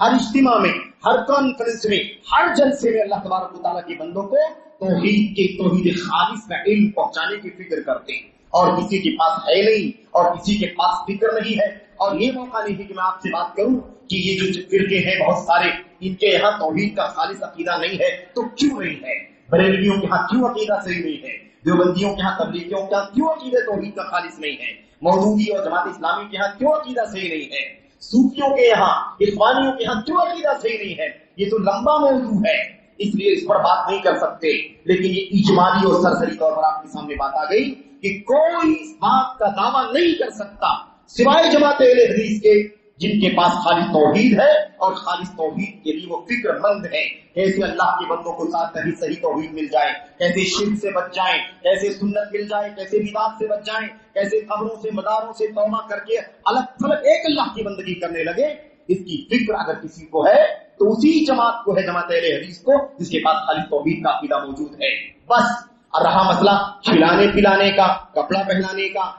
اجتماع میں، ہر کانفرنس میں، ہر جلسے میں اللہ تبارک و تعالیٰ کے بندوں کو توحید خالص کا علم پہنچانے کی فکر کرتے ہیں، اور کسی کے پاس ہے نہیں اور کسی کے پاس فکر نہیں ہے۔ اور یہ موقع نہیں ہے کہ میں آپ سے بات کروں کہ یہ جو فرقے ہیں بہت سارے، ان کے یہاں توحید کا خالص عقیدہ نہیں ہے، تو کیوں نہیں ہے؟ بریلویوں کے ہاں کیوں عقیدہ صحیح نہیں ہے؟ دیوبندیوں کے ہاں، تبلیغیوں کے ہاں کیوں عقیدہ توحید کا خالص نہیں ہے؟ مودودی اور جماعت اسلامی کے ہاں کیوں عقیدہ صحیح نہیں ہے؟ صوفیوں کے یہاں، اخوانیوں کے ہاں کیوں عقیدہ صحیح نہیں ہے؟ یہ تو لمبا موضوع ہے، اس لیے اس پر بات نہیں کر سکتے، لیکن یہ اجمالی اور سرسری طور پر آپ کے سامنے بات آ گئی کہ کوئی اس بات کا دعویٰ نہیں کر سکتا سوائے جماعت اہل حدیث کے جن کے پاس خالص توحید ہے اور خالص توحید کے لیے وہ فکر مند ہے، کیسے اللہ کے بندوں کو ساتھ صحیح توحید مل جائے، کیسے شرک سے بچ جائیں، کیسے سنت مل جائے، کیسے بدعات سے بچ جائیں، کیسے قبروں سے، مداروں سے توبہ کر کے الگ تھلگ ایک اللہ کی بندگی کرنے لگے۔ اس کی فکر اگر کسی کو ہے تو اسی جماعت کو ہے، جماعت اہل حدیث کو، جس کے پاس خالص توحید کا عقیدہ موجود ہے۔ بس اور رہا مسئلہ کھلانے پلانے کا، کپڑا پہنانے کا،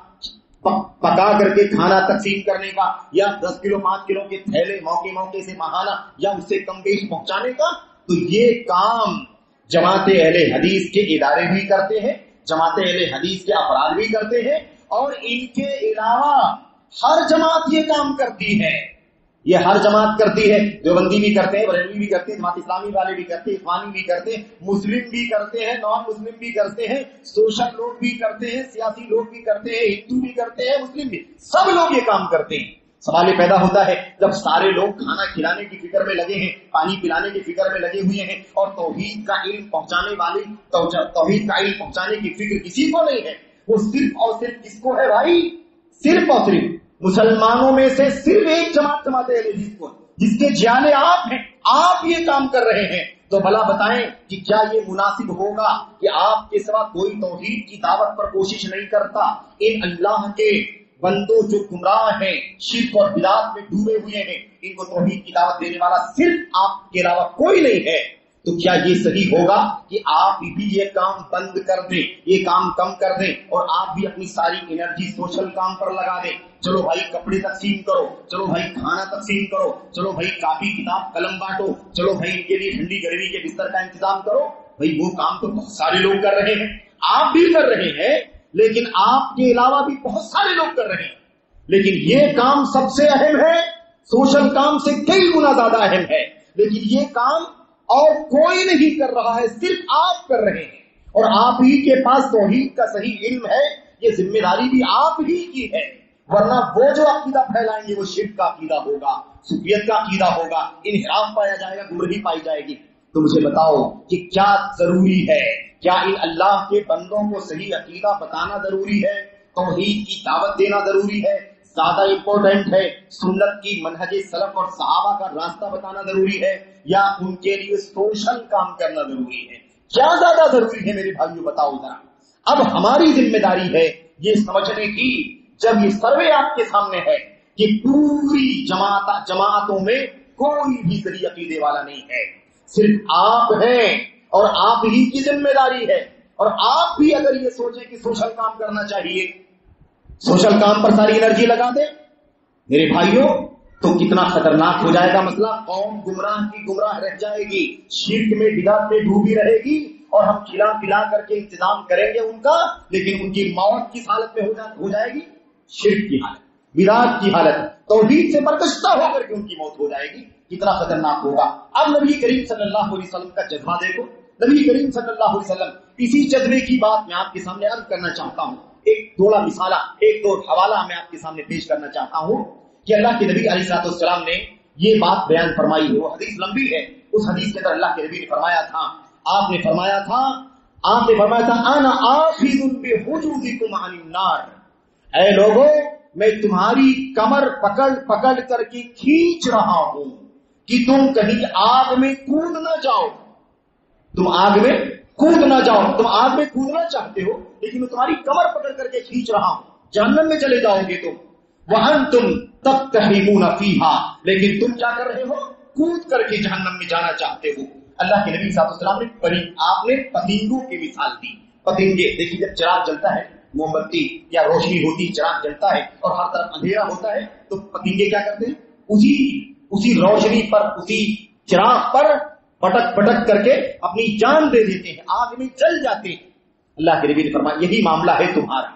پکا کر کے کھانا تقسیم کرنے کا، یا 10 کلو 5 کلو کے تھیلے موقع سے ماہانہ یا اس سے کم بیش پہنچانے کا، تو یہ کام جماعت اہل حدیث کے ادارے بھی کرتے ہیں، جماعت اہل حدیث کے افراد بھی کرتے ہیں، اور ان کے علاوہ ہر جماعت یہ کام کرتی ہے، یہ ہر جماعت کرتی ہے۔ دیوبندی بھی کرتے ہیں، بریلوی بھی کرتے ہیں، جماعت اسلامی والے بھی کرتے ہیں، اخوانی بھی کرتے ہیں، مسلم بھی کرتے ہیں، نان مسلم بھی کرتے ہیں، سوشل لوگ بھی کرتے ہیں، سیاسی لوگ بھی کرتے ہیں، ہندو بھی کرتے ہیں، مسلم بھی، سب لوگ یہ کام کرتے ہیں۔ سوال یہ پیدا ہوتا ہے جب سارے لوگ کھانا کھلانے کی فکر میں لگے ہیں، پانی پلانے کی فکر میں لگے ہوئے ہیں، اور توحید کا علم پہنچانے والی توحید کا علم پہنچانے کی فکر کسی کو نہیں ہے، وہ صرف اور صرف کس کو ہے بھائی؟ صرف اور صرف مسلمانوں میں سے صرف ایک جماعت اہل حدیث کو، جس کے جانے آپ ہیں، آپ یہ کام کر رہے ہیں، تو بھلا بتائیں کہ کیا یہ مناسب ہوگا کہ آپ کے سوا کوئی توحید کی دعوت پر کوشش نہیں کرتا؟ ان اللہ کے بندوں جو گمراہ ہیں، شرک اور بدعات میں ڈوبے ہوئے ہیں، ان کو توحید کی دعوت دینے والا صرف آپ کے علاوہ کوئی نہیں ہے، تو کیا یہ صحیح ہوگا کہ آپ بھی یہ کام بند کر دیں، یہ کام کم کر دیں، اور آپ بھی اپنی ساری انرجی سوشل کام پر لگا دیں؟ چلو بھائی کپڑے تقسیم کرو، چلو بھائی کھانا تقسیم کرو، چلو بھائی کاپی کتاب قلم بانٹو، چلو بھائی ان کے لیے ٹھنڈی گرمی کے بستر کا انتظام کرو۔ بھائی وہ کام تو بہت سارے لوگ کر رہے ہیں، آپ بھی کر رہے ہیں، لیکن آپ کے علاوہ بھی بہت سارے لوگ کر رہے ہیں، لیکن یہ کام سب سے اہم ہے، سوشل کام سے کئی گنا زیادہ اہم ہے، لیکن یہ کام اور کوئی نہیں کر رہا ہے، صرف آپ کر رہے ہیں، اور آپ ہی کے پاس توحید کا صحیح علم ہے، یہ ذمہ داری بھی آپ ہی کی ہے، ورنہ وہ جو عقیدہ پھیلائیں گے وہ شرک کا عقیدہ ہوگا، صوفیت کا عقیدہ ہوگا، انحراف پایا جائے گا، گمراہی پائی جائے گی۔ تو مجھے بتاؤ کہ کیا ضروری ہے؟ کیا ان اللہ کے بندوں کو صحیح عقیدہ بتانا ضروری ہے؟ توحید کی دعوت دینا ضروری ہے؟ زیادہ امپورٹنٹ ہے سنت کی منہج سلف اور صحابہ کا راستہ بتانا ضروری ہے، یا ان کے لیے سوشل کام کرنا ضروری ہے؟ کیا زیادہ ضروری ہے میرے بھائیوں؟ بتاؤ ذرا۔ اب ہماری ذمہ داری ہے یہ سمجھنے کی، جب یہ سروے آپ کے سامنے ہے کہ پوری جماعتوں میں کوئی بھی صحیح عقیدے والا نہیں ہے، صرف آپ ہیں، اور آپ ہی کی ذمہ داری ہے، اور آپ بھی اگر یہ سوچیں کہ سوشل کام کرنا چاہیے، سوشل کام پر ساری انرجی لگا دیں، میرے بھائیوں تو کتنا خطرناک ہو جائے گا مسئلہ. قوم گمراہ کی گمراہ رہ جائے گی، شرک میں بدعت میں ڈوبی رہے گی، اور ہم کھلا پلا کر کے انتظام کریں گے ان کا، لیکن ان کی موت کس حالت میں ہو جائے گی؟ شرک کی حالت، بدعت کی حالت، توحید سے برگشتہ ہو کر کے ان کی موت ہو جائے گی. کتنا خطرناک ہوگا. اب نبی کریم صلی اللہ علیہ وسلم کا جذبہ دیکھو. نبی کریم صلی اللہ علیہ وسلم اسی جذبے کی بات میں آپ کے سامنے عرض کرنا چاہتا ہوں. ایک تھوڑا مثالہ، ایک دو حوالہ میں آپ کے سامنے پیش کرنا چاہتا ہوں کہ اللہ کے نبی علیہ السلام نے یہ بات بیان فرمائی ہے. وہ حدیث لمبی ہے. اس حدیث کے اندر اللہ کے نبی نے فرمایا تھا، آپ نے فرمایا تھا انا آخذ بحجوزکم عن النار، اے لوگوں میں تمہاری کمر پکڑ پکڑ کر کے کھینچ رہا ہوں کہ تم کہیں آگ میں کود نہ جاؤ. تم آگ میں کود نہ جاؤ. تم آگ میں کودنا چاہتے ہو لیکن میں تمہاری کمر پکڑ کر کے کھینچ رہا ہوں. جہنم میں چلے جاؤ گے تم. وَأَنْتُمْ تَقْتَحِمُونَ فِيهَا، لیکن تم کیا کر رہے ہو؟ کود کر کے جہنم میں جانا چاہتے ہو. اللہ کے نبی صلی اللہ علیہ وسلم نے آپ نے پتنگوں کی مثال دی. پتنگے دیکھیے، جب چراغ جلتا ہے، موم بتی یا روشنی ہوتی، چراغ جلتا ہے اور ہر طرف اندھیرا ہوتا ہے، تو پتنگے کیا کرتے ہیں؟ اسی روشنی پر، اسی چراغ پر پٹک پٹک کر کے اپنی جان دے دیتے ہیں، آگ میں جل جاتے ہیں. اللہ کے نبی نے فرمایا یہی معاملہ ہے تمہارا.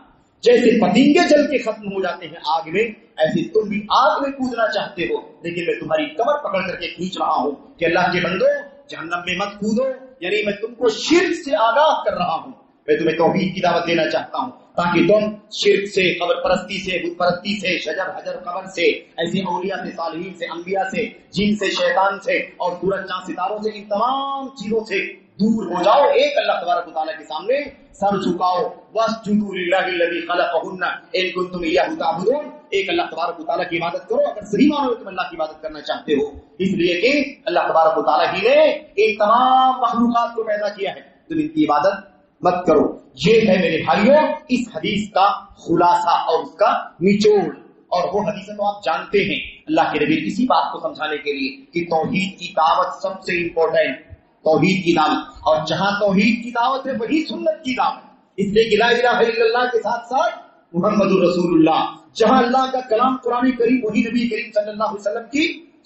جیسے پتنگے جل کے ختم ہو جاتے ہیں آگ میں، ایسے تم بھی آگ میں کودنا چاہتے ہو، لیکن میں تمہاری کمر پکڑ کر کے کھینچ رہا ہوں کہ اللہ کے بندو جہنم میں مت کودو. یعنی میں تم کو شرک سے آگاہ کر رہا ہوں. میں تمہیں توحید کی دعوت دینا چاہتا ہوں تاکہ تم شرک سے، قبر پرستی سے، بت پرستی سے، شجر حجر قبر سے، ایسے اولیاء سے، صالحین سے، انبیاء سے، جن سے، شیطان سے اور سورج چاند ستاروں سے، ان تمام چیزوں سے دور ہو جاؤ. ایک اللہ تبارک و تعالیٰ کے سامنے سر جھکاؤ. واسجدوا للہ الذی خلقہن ان کنتم ایہ تعبدون. ایک اللہ تبارک و تعالیٰ کی عبادت کرو اگر صحیح معنوں میں تم اللہ کی عبادت کرنا چاہتے ہو، اس لیے کہ اللہ تبارک و تعالیٰ ہی نے ان تمام مخلوقات کو پیدا کیا ہے. تم ان کی عبادت مت کرو. یہ ہے میرے بھائیوں اس حدیث کا خلاصہ اور اس کا نچوڑ. اور وہ حدیثیں تو آپ جانتے ہیں. اللہ کے نبی اسی بات کو سمجھانے کے لیے کہ توحید کی دعوت سب سے امپورٹنٹ، توحید کی دعوت، اور جہاں توحید کی دعوت ہے وہی سنت کی دعوت. اس لیے کہ لا الہ الا اللہ کے ساتھ ساتھ محمد رسول اللہ، جہاں اللہ کا کلام قرآن کریم وہی نبی کریم صلی اللہ علیہ وسلم کی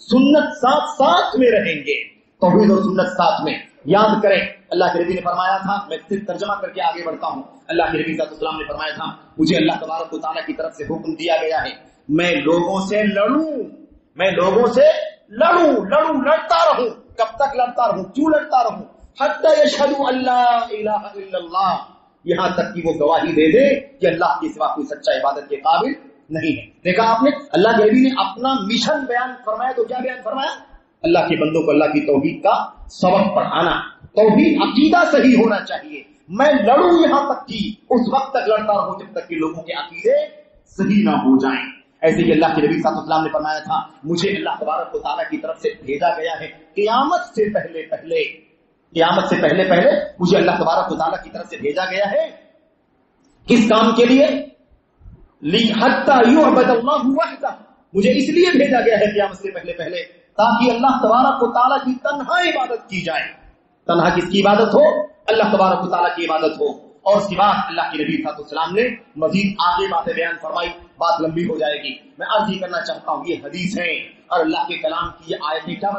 سنت ساتھ ساتھ میں رہیں گے. توحید اور سنت ساتھ میں. یاد کریں اللہ کے نبی نے فرمایا تھا، میں صرف ترجمہ کر کے آگے بڑھتا ہوں. اللہ کے نبی صلی اللہ علیہ وسلم نے فرمایا تھا مجھے اللہ تبارک و تعالیٰ کی طرف سے حکم دیا گیا ہے میں لوگوں سے لڑتا رہوں. کب تک لڑتا رہوں؟ کیوں لڑتا رہوں؟ حتی یشہدوا ان لا الہ الا اللہ، یہاں تک کہ وہ گواہی دے دے کہ اللہ کے سوا کوئی سچا عبادت کے قابل نہیں ہے. دیکھا آپ نے اللہ کے نبی نے اپنا مشن بیان فرمایا تو کیا بیان فرمایا؟ اللہ کے بندوں کو اللہ کی توحید کا سبق پڑھانا. توحید عقیدہ صحیح ہونا چاہیے. میں لڑوں یہاں تک کہ اس وقت تک لڑتا رہوں جب تک کہ لوگوں کے عقیدے صحیح نہ ہو جائیں. ایسے ہی اللہ کے نبی صلی اللہ علیہ وسلم نے فرمایا تھا مجھے اللہ تبارک و تعالیٰ کی طرف سے بھیجا گیا ہے قیامت سے پہلے پہلے مجھے اللہ تبارک و تعالیٰ کی طرف سے بھیجا گیا ہے. کس کام کے لیے؟ حتی یعبد اللہ وحدہ. مجھے اس لیے بھیجا گیا ہے قیامت سے پہلے تاکہ اللہ تبارک و تعالیٰ کی تنہا عبادت کی جائے. تنہا کس کی عبادت ہو؟ اللہ تبارک و تعالیٰ کی عبادت ہو. اور اس کے بعد اللہ کے نبی صلی اللہ علیہ وسلم نے مزید آگے باتیں بیان فرمائی. بات لمبی ہو جائے گی. میں عرض ہی کرنا چاہتا ہوں یہ حدیث ہے اور اللہ کے کلام کی یہ آیتیں کیا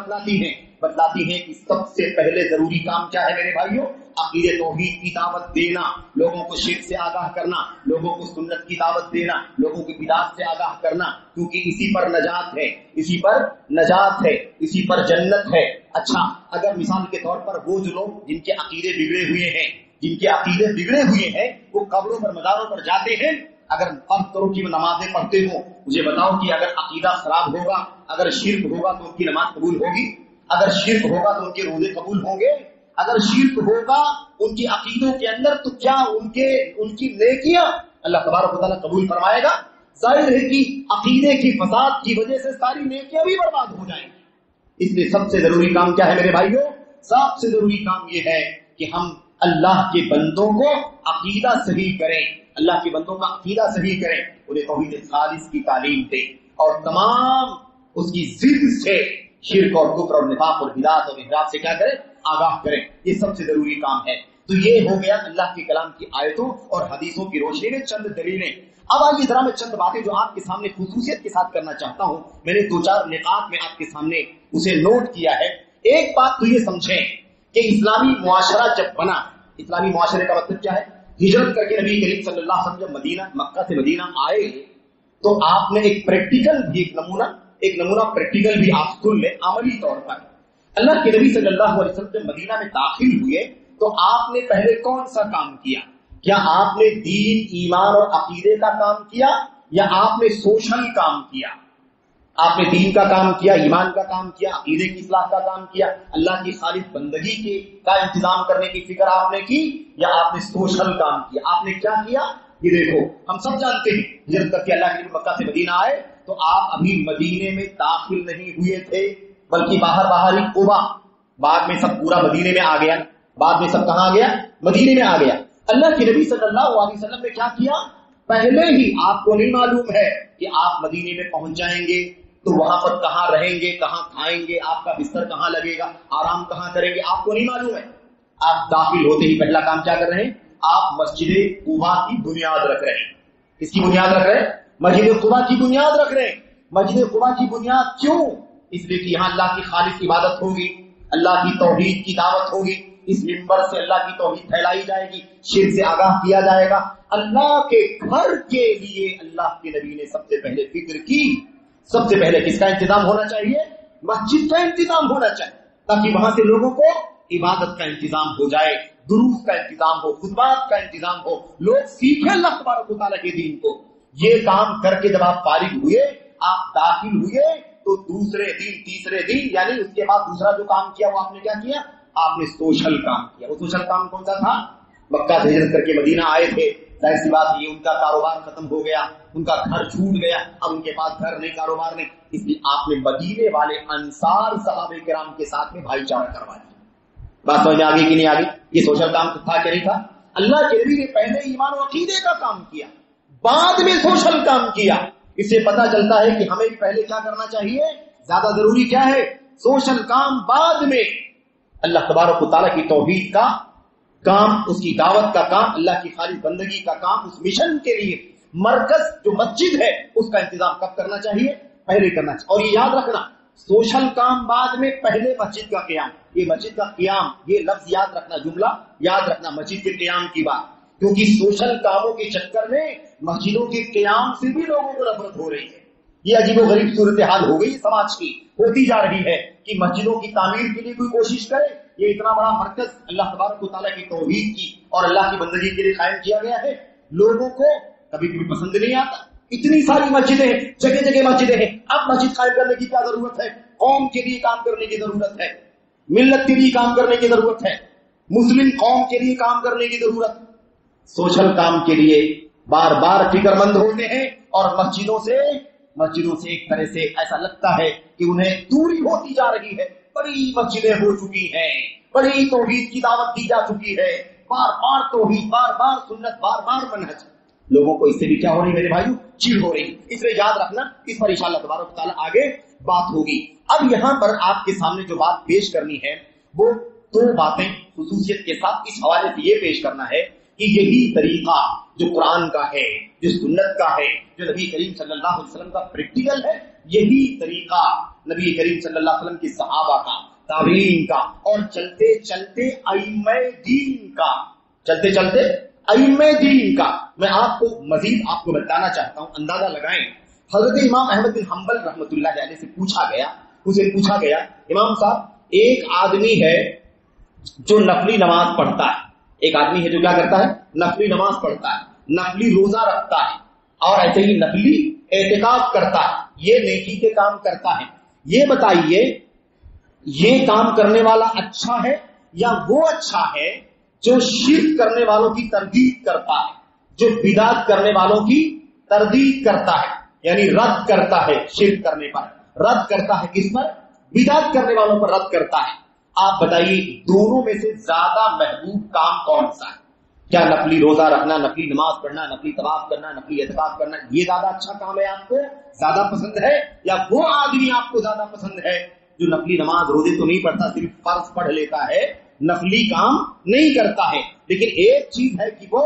بتلاتی ہیں کہ سب سے پہلے ضروری کام کیا ہے میرے بھائیوں؟ عقیدے توحید کی دعوت دینا، لوگوں کو شرک سے آگاہ کرنا، لوگوں کو سنت کی دعوت دینا، لوگوں کی بدعت سے آگاہ کرنا، کیونکہ اسی پر نجات ہے، اسی پر جنت ہے. اچھا اگر مثال کے طور پر وہ جو لوگ جن کے عقیدے بگڑے ہوئے ہیں وہ قبروں پر مزاروں پر جاتے ہیں، اگر فرض کرو کہ وہ نمازیں پڑھتے ہوں، مجھے بتاؤ کہ اگر عقیدہ خراب ہوگا، اگر شرک ہوگا تو ان کی نماز قبول ہوگی؟ اگر شرک ہوگا تو ان کے روزے قبول ہوں گے؟ اگر شرک ہوگا ان کی عقیدوں کے اندر تو کیا ان کی نیکیاں اللہ تبارک و تعالیٰ قبول فرمائے گا؟ ظاہر ہے کہ عقیدے کی فساد کی وجہ سے ساری نیکیاں بھی برباد ہو جائیں گی. اس لیے سب سے ضروری کام کیا ہے میرے بھائیوں؟ سب سے ضروری کام یہ ہے کہ ہم اللہ کے بندوں کو عقیدہ صحیح کریں، اللہ کے بندوں کا عقیدہ صحیح کریں، انہیں توحید خالص کی تعلیم دیں اور تمام اس کی ضد سے شرک اور کفر اور نفاق اور بدعت اور انحراف سے کیا کریں؟ آگاہ کریں. یہ سب سے ضروری کام ہے. تو یہ ہو گیا اللہ کے کلام کی آیتوں اور حدیثوں کی روشنی میں چند دلیلیں. اب آئیے ذرا میں چند باتیں جو آپ کے سامنے خصوصیت کے ساتھ کرنا چاہتا ہوں، میں نے 2-4 نقاط میں آپ کے سامنے اسے نوٹ کیا ہے۔ ایک بات تو یہ سمجھیں کہ اسلامی معاشرہ جب بنا، اسلامی معاشرے کا مطلب کیا ہے؟ ہجرت کر کے نبی کریم صلی اللہ علیہ وسلم جب مدینہ مکہ سے مدینہ آئے تو آپ نے ایک پریکٹیکل بھی ایک نمونہ پریکٹیکل بھی آپ سن لیں عملی طور پر۔ اللہ کے نبی صلی اللہ علیہ وسلم جب مدینہ میں داخل ہوئے تو آپ نے پہلے کون سا کام کیا؟ کیا آپ نے دین، ایمان اور عقیدے کا کام کیا یا آپ نے سوشل کام کیا؟ آپ نے دین کا کام کیا، ایمان کا کام کیا، عقیدے کی اصلاح کا کام کیا، اللہ کی خالص بندگی کا انتظام کرنے کی فکر آپ نے کی، یا آپ نے سوشل کام کیا؟ آپ نے کیا کیا؟ یہ دیکھو، ہم سب جانتے ہیں ہجرت کر کے اللہ کے نبی مکہ سے مدینہ آئے تو آپ ابھی مدینے میں داخل نہیں ہوئے تھے، بلکہ باہر ہی قبا، بعد میں سب پورا مدینے میں آ گیا، بعد میں سب کہاں آ گیا؟ مدینے میں آ گیا۔ اللہ کے نبی صلی اللہ علیہ وسلم نے کیا کیا؟ پہلے ہی آپ کو نہیں معلوم ہے کہ آپ مدینے میں پہنچ جائیں گے تو وہاں پر کہاں رہیں گے، کہاں کھائیں گے، آپ کا بستر کہاں لگے گا، آرام کہاں کریں گے، آپ کو نہیں معلوم ہے۔ آپ داخل ہوتے ہی پہلا کام کیا کر رہے ہیں؟ آپ مسجد قبا کی بنیاد رکھ رہے ہیں۔ کس کی بنیاد رکھ رہے ہیں؟ مسجد قبا کی بنیاد رکھ رہے ہیں۔ مسجد قبا کی بنیاد کیوں؟ اس لیے کہ یہاں اللہ کی خالص عبادت ہوگی، اللہ کی توحید کی دعوت ہوگی، اس منبر سے اللہ کی توحید پھیلائی جائے گی، شرک سے آگاہ کیا جائے گا۔ اللہ کے گھر کے لیے اللہ کے نبی نے سب سے پہلے فکر کی، سب سے پہلے کس کا انتظام ہونا چاہیے؟ مسجد کا انتظام ہونا چاہیے، تاکہ وہاں سے لوگوں کو عبادت کا انتظام ہو جائے، دروس کا انتظام ہو، خطبات کا انتظام ہو، لوگ سیکھیں اللہ تبارک و تعالیٰ کے دین کو۔ یہ کام کر کے جب آپ فارغ ہوئے، آپ داخل ہوئے، تو دوسرے دن، تیسرے دن، یعنی اس کے بعد دوسرا جو کام کیا وہ آپ نے کیا کیا؟ آپ نے سوشل کام کیا۔ وہ سوشل کام کون سا تھا؟ مکہ سے ہجرت کر کے مدینہ آئے تھے، ظاہر سی بات یہ ان کا کاروبار ختم ہو گیا، ان کا گھر چھوٹ گیا، اب ان کے پاس گھر نہیں، کاروبار نہیں، اس لیے آپ نے مدینے والے انصار صحابہ کرام کے ساتھ میں بھائی چارہ کروا دیا۔ بات سمجھ میں آگے کہ نہیں آگے؟ یہ سوشل کام تھا کہ نہیں تھا؟ اللہ کے نبی نے پہلے ایمان و عقیدے کا کام کیا، بعد میں سوشل کام کیا۔ اس سے پتہ چلتا ہے کہ ہمیں بھی پہلے کیا کرنا چاہیے؟ زیادہ ضروری کیا ہے؟ سوشل کام، بعد میں اللہ تبارک و تعالیٰ کی توحید کا کام، اس کی دعوت کا کام، اللہ کی خالص بندگی کا کام، اس مشن کے لیے مرکز جو مسجد ہے اس کا انتظام کب کرنا چاہیے؟ پہلے کرنا چاہیے۔ اور یہ یاد رکھنا، سوشل کام بعد میں، پہلے مسجد کا قیام۔ یہ مسجد کا قیام، یہ لفظ یاد رکھنا، جملہ یاد رکھنا، مسجد کے قیام کی بات، کیونکہ سوشل کاموں کے چکر میں مسجدوں کے قیام سے بھی لوگوں کو نفرت ہو رہی ہے۔ یہ عجیب و غریب صورتحال ہو گئی سماج کی، ہوتی جا رہی ہے کہ مسجدوں کی تعمیر کے لیے کوئی کوشش کرے۔ یہ اتنا بڑا مرکز اللہ تبارک و تعالیٰ کی توحید کی اور اللہ کی بندگی کے لیے قائم کیا گیا ہے، لوگوں کو کبھی کبھی پسند نہیں آتا۔ اتنی ساری مسجدیں ہیں، جگہ جگہ مسجدیں ہیں، اب مسجد قائم کرنے کی کیا ضرورت ہے؟ قوم کے لیے کام کرنے کی ضرورت ہے، ملت کے لیے کام کرنے کی ضرورت ہے، مسلم قوم کے لیے کام کرنے کی ضرورت۔ سوشل کام کے لیے بار بار فکر مند ہوتے ہیں اور مسجدوں سے ایک طرح سے ایسا لگتا ہے کہ انہیں دوری ہوتی جا رہی ہے۔ بڑی مسجدیں ہو چکی ہیں، بڑی توحید کی دعوت دی جا چکی ہے، بار بار توحید، بار بار سنت، بار بار منہج۔ لوگوں کو اس سے بھی کیا ہو رہی میرے بھائیو؟ چڑ ہو رہی۔ اس لیے یاد رکھنا، اس پر انشاءاللہ تبارک تعالیٰ آگے بات ہوگی۔ اب یہاں پر آپ کے سامنے جو بات پیش کرنی ہے وہ 2 باتیں خصوصیت کے ساتھ اس حوالے سے یہ پیش کرنا ہے کہ یہی طریقہ جو قرآن کا ہے، جو سنت کا ہے، جو نبی کریم صلی اللہ علیہ وسلم کا پریکٹیکل ہے، یہی طریقہ نبی کریم صلی اللہ علیہ وسلم کے صحابہ کا، تابعین کا، اور چلتے چلتے ائمہ دین کا، چلتے چلتے ائمہ دین کا۔ میں آپ کو مزید آپ کو بتانا چاہتا ہوں، اندازہ لگائیں۔ حضرت امام احمد بن حنبل رحمۃ اللہ علیہ سے اسے پوچھا گیا، امام صاحب ایک آدمی ہے جو نفلی نماز پڑھتا ہے، ایک آدمی ہے جو کیا کرتا ہے؟ نفلی نماز پڑھتا ہے، نفلی روزہ رکھتا ہے، اور ایسے ہی نفلی اعتکاف کرتا ہے، یہ نیکی کے کام کرتا ہے، یہ بتائیے یہ کام کرنے والا اچھا ہے یا وہ اچھا ہے جو شرک کرنے والوں کی تردید کرتا ہے، جو بدعت کرنے والوں کی تردید کرتا ہے، یعنی رد کرتا ہے شرک کرنے پر، رد کرتا ہے کس پر؟ بدعت کرنے والوں پر رد کرتا ہے۔ آپ بتائیے دونوں میں سے زیادہ محبوب کام کون سا ہے؟ کیا نفلی روزہ رکھنا، نفلی نماز پڑھنا، نفلی طواف کرنا، نفلی اعتکاف کرنا، یہ زیادہ اچھا کام ہے؟ آپ کو زیادہ پسند ہے؟ یا وہ آدمی آپ کو زیادہ پسند ہے جو نفلی نماز روزے تو نہیں پڑھتا، صرف فرض پڑھ لیتا ہے، نفلی کام نہیں کرتا ہے، لیکن ایک چیز ہے کہ وہ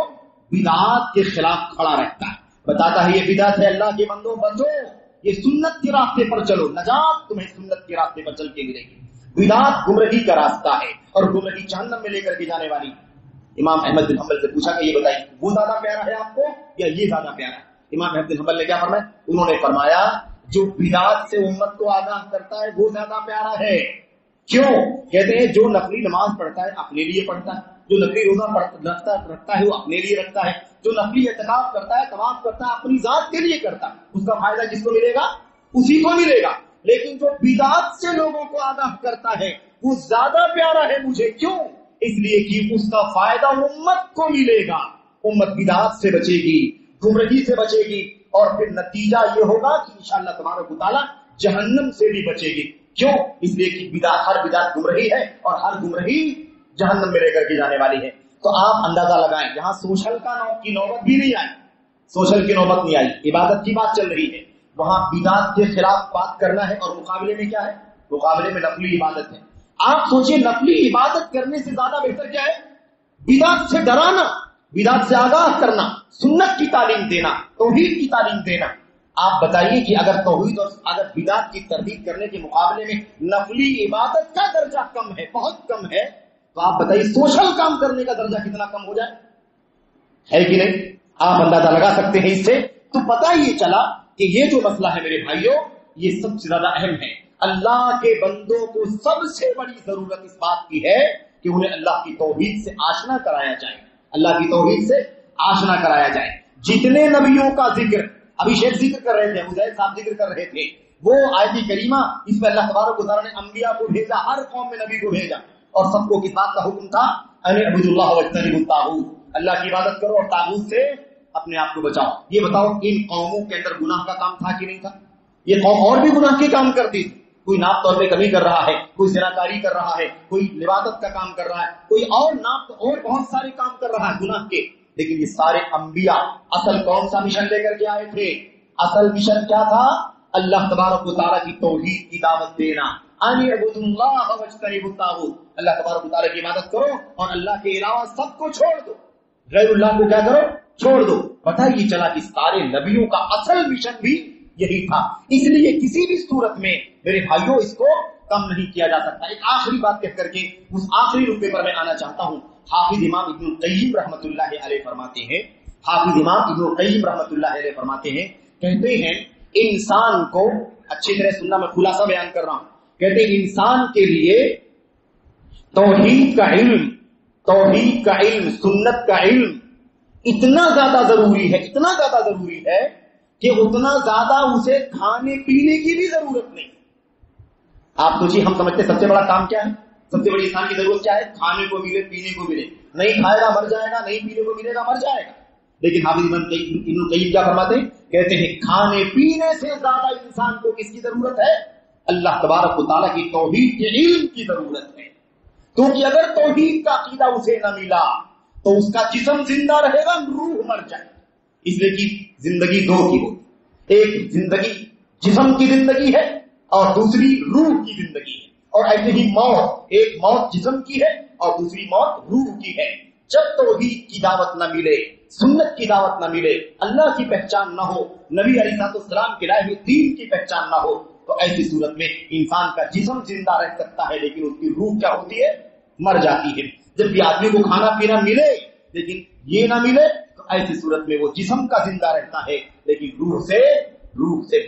بدعات کے خلاف کھڑا رہتا ہے، بتاتا ہے یہ بدعت ہے، اللہ کے بندوں بچو، یہ سنت کے راستے پر چلو، نجات تمہیں سنت کے راستے پر چل کے ملے گی۔ بدعت گمراہی کا راستہ ہے اور گمراہی جہنم میں لے کر کے جانے والی۔ امام احمد بن حنبل سے پوچھا کہ یہ بتائیے وہ زیادہ پیارا ہے آپ کو یا یہ زیادہ پیارا ہے؟ امام احمد بن حنبل نے کیا فرمایا؟ انہوں نے فرمایا جو بدعت سے امت کو آگاہ کرتا ہے وہ زیادہ پیارا ہے۔ کیوں؟ کہتے ہیں جو نفلی نماز پڑھتا ہے اپنے لیے پڑھتا ہے، جو نفلی روزہ رکھتا ہے وہ اپنے لیے رکھتا ہے، جو نفلی اعتکاف کرتا ہے طواف کرتا ہے اپنی ذات کے لیے کرتا ہے، اس کا فائدہ جس کو ملے گا اسی کو ملے گا۔ لیکن جو بدعت سے لوگوں کو آگاہ کرتا ہے وہ زیادہ پیارا ہے مجھے۔ کیوں؟ اس لیے کہ اس کا فائدہ امت کو ملے گا، امت بدعت سے بچے گی، گمراہی سے بچے گی، اور پھر نتیجہ یہ ہوگا کہ انشاءاللہ تبارک و تعالی جہنم سے بھی بچے گی۔ کیوں؟ اس لیے کہ ہر بدعت گمراہی ہے اور ہر گمراہی جہنم میں لے کر کے جانے والی ہے۔ تو آپ اندازہ لگائیں، یہاں سوشل کی نوبت بھی نہیں آئی، سوشل کی نوبت نہیں آئی، عبادت کی بات چل رہی ہے، وہاں بدعت کے خلاف بات کرنا ہے اور مقابلے میں کیا ہے؟ مقابلے میں نفلی عبادت ہے۔ آپ سوچیں نفلی عبادت کرنے سے زیادہ بہتر کیا ہے؟ بدعت سے ڈرانا، بدعت سے آگاہ کرنا، سنت کی تعلیم دینا، توحید کی تعلیم دینا۔ آپ بتائیے کہ اگر توحید اور اگر بدعت کی تردید کرنے کے مقابلے میں نفلی عبادت کا درجہ کم ہے، بہت کم ہے، تو آپ بتائیے سوشل کام کرنے کا درجہ کتنا کم ہو جائے، ہے کہ نہیں؟ آپ اندازہ لگا سکتے ہیں اس سے۔ تو پتہ یہ چلا کہ یہ جو مسئلہ ہے میرے بھائیوں یہ سب سے زیادہ اہم ہے۔ اللہ کے بندوں کو سب سے بڑی ضرورت اس بات کی ہے کہ انہیں اللہ کی توحید سے آشنا کرایا جائے، اللہ کی توحید سے آشنا کرایا جائے۔ جتنے نبیوں کا ذکر ابھی شیخ ذکر کر رہے تھے، حذیف صاحب ذکر کر رہے تھے، وہ آیت کریمہ اس میں اللہ تبارک و تعالیٰ نے انبیاء کو بھیجا، ہر قوم میں نبی کو بھیجا، اور سب کو کس بات کا حکم تھا؟ ان اعبدوا اللہ واجتنبوا الطاغوت، اللہ کی عبادت کرو اور طاغوت سے اپنے آپ کو بچاؤ۔ یہ بتاؤ ان قوموں کے اندر گناہ کا کام تھا کہ نہیں تھا؟ یہ قوم اور بھی گناہ کے کام کرتی تھی، کوئی ناپ طور پہ کمی کر رہا ہے، کوئی زناکاری کر رہا ہے، کوئی لواطت کا کام کر رہا ہے، کوئی اور ناپ اور بہت سارے کام کر رہا ہے گناہ کے، لیکن یہ سارے انبیاء اصل کون سا مشن لے کر کے آئے تھے؟ اصل مشن کیا تھا؟ اللہ تبارک و تعالیٰ کی توحید کی دعوت دینا، ان اعبدوا اللہ واجتنبوا الطاغوت، اللہ تبارک و تعالیٰ کی عبادت کرو اور اللہ کے علاوہ سب کو چھوڑ دو، غیر اللہ کو کیا کرو؟ چھوڑ دو۔ پتہ یہ چلا کہ سارے نبیوں کا اصل مشن بھی یہی تھا، اس لیے کسی بھی صورت میں میرے بھائیوں اس کو کم نہیں کیا جا سکتا۔ ایک آخری بات کہہ کر کے اس آخری رکوے پر میں آنا چاہتا ہوں۔ حافظ امام ابن القیم رحمۃ اللہ علیہ فرماتے ہیں، حافظ امام ابن القیم رحمۃ اللہ علیہ فرماتے ہیں، کہتے ہیں انسان کو، اچھی طرح سننا میں خلاصہ بیان کر رہا ہوں، کہتے ہیں انسان کے لیے توحید کا علم، سنت کا علم اتنا زیادہ ضروری ہے، اتنا زیادہ ضروری ہے کہ اتنا زیادہ اسے کھانے پینے کی بھی ضرورت نہیں۔ آپ سوچیے، ہم سمجھتے سب سے بڑا کام کیا ہے؟ سب سے بڑی انسان کی ضرورت کیا ہے؟ کھانے کو ملے، پینے کو ملے، نہیں کھائے گا مر جائے گا، نہیں پینے کو ملے گا مر جائے گا۔ لیکن حافظ ابن القیم کیا فرماتے ہیں؟ کہتے ہیں کھانے پینے سے زیادہ انسان کو کس کی ضرورت ہے؟ اللہ تبارک و تعالیٰ کی توحید کے علم کی ضرورت ہے، کیونکہ اگر توحید کا عقیدہ اسے نہ ملا تو اس کا جسم زندہ رہے گا، روح مر جائے گا۔ اس لیے کہ زندگی دو کی ہوتی، ایک زندگی جسم کی زندگی ہے اور دوسری روح کی زندگی ہے، اور ایسے ہی موت، ایک موت جسم کی ہے اور دوسری موت روح کی ہے۔ جب توحید کی دعوت نہ ملے، سنت کی دعوت نہ ملے، اللہ کی پہچان نہ ہو، نبی علیہ السلام کے لائے ہوئے دین کی پہچان نہ ہو، تو ایسی صورت میں انسان کا جسم زندہ رہ سکتا ہے لیکن اس کی روح کیا ہوتی ہے؟ مر جاتی ہے۔ جب بھی آدمی کو کھانا پینا ملے لیکن یہ نہ ملے تو ایسی صورت میں وہ جسم کا زندہ رہتا ہے لیکن روح سے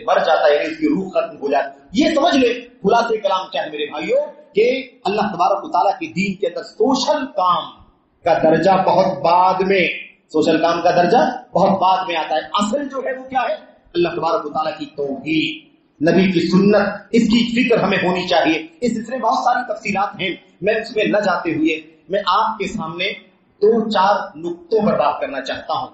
مر جاتا ہے، اس کی روح ختم ہو جاتی۔ یہ سمجھ لے خلاصے کلام کیا ہے میرے بھائیوں، کہ اللہ تبارک و تعالیٰ کے دین کے اندر سوشل کام کا درجہ بہت بعد میں، سوشل کام کا درجہ بہت بعد میں آتا ہے۔ اصل جو ہے وہ کیا ہے؟ اللہ تبارک و تعالیٰ کی توحید، نبی کی سنت، اس کی فکر ہمیں ہونی چاہیے۔ اس سلسلے میں بہت ساری تفصیلات ہیں، میں اس میں نہ جاتے ہوئے میں آپ کے سامنے 2-4 نقطوں پر بات کرنا چاہتا ہوں،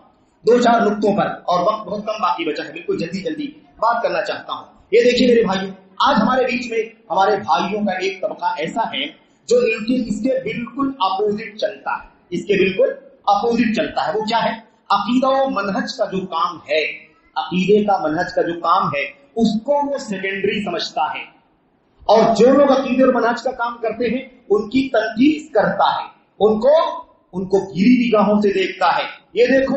2-4 نقطوں پر، اور وقت بہت کم باقی بچا ہے، بالکل جلدی بات کرنا چاہتا ہوں۔ یہ دیکھیے میرے بھائیوں، آج ہمارے بیچ میں ہمارے بھائیوں کا ایک طبقہ ایسا ہے جو اس کے بالکل اپوزٹ چلتا ہے، اس کے بالکل اپوزٹ چلتا ہے۔ وہ کیا ہے؟ عقیدہ و منہج کا جو کام ہے، عقیدے کا منہج کا جو کام ہے اس کو وہ سیکنڈری سمجھتا ہے، اور جو لوگ عقیدے اور منہج کا کام کرتے ہیں ان کی تنقید کرتا ہے، ان کو گیری نگاہوں سے دیکھتا ہے۔ یہ دیکھو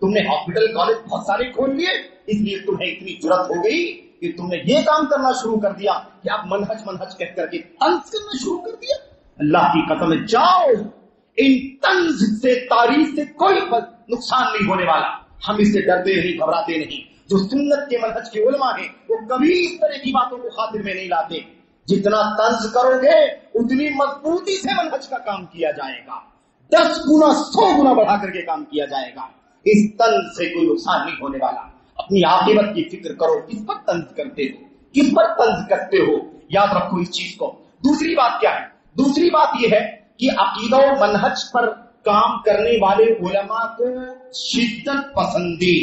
تم نے ہاسپٹل کالج بہت سارے کھول لیے، اس لیے تمہیں اتنی جرأت ہو گئی کہ تم نے یہ کام کرنا شروع کر دیا کہ اب منہج کہہ کر کے طنز کرنا شروع کر دیا۔ اللہ کی قسم جاؤ، ان طنز سے تاریخ سے کوئی نقصان نہیں ہونے والا، ہم اس سے ڈرتے نہیں، گھبراتے نہیں۔ جو سنت کے منہج کے علماء ہیں وہ کبھی اس طرح کی باتوں کو خاطر میں نہیں لاتے۔ جتنا طنز کرو گے اتنی مضبوطی سے منہج کا کام کیا جائے گا، 10 گنا 100 گنا بڑھا کر کے کام کیا جائے گا۔ اس طنز سے کوئی نقصان نہیں ہونے والا۔ اپنی عاقبت کی فکر کرو، کس پر طنز کرتے ہو، کس پر طنز کرتے ہو، یاد رکھو اس چیز کو۔ دوسری بات کیا ہے؟ دوسری بات یہ ہے کہ عقیدہ و منہج پر کام کرنے والے علماء کو شدت پسندی،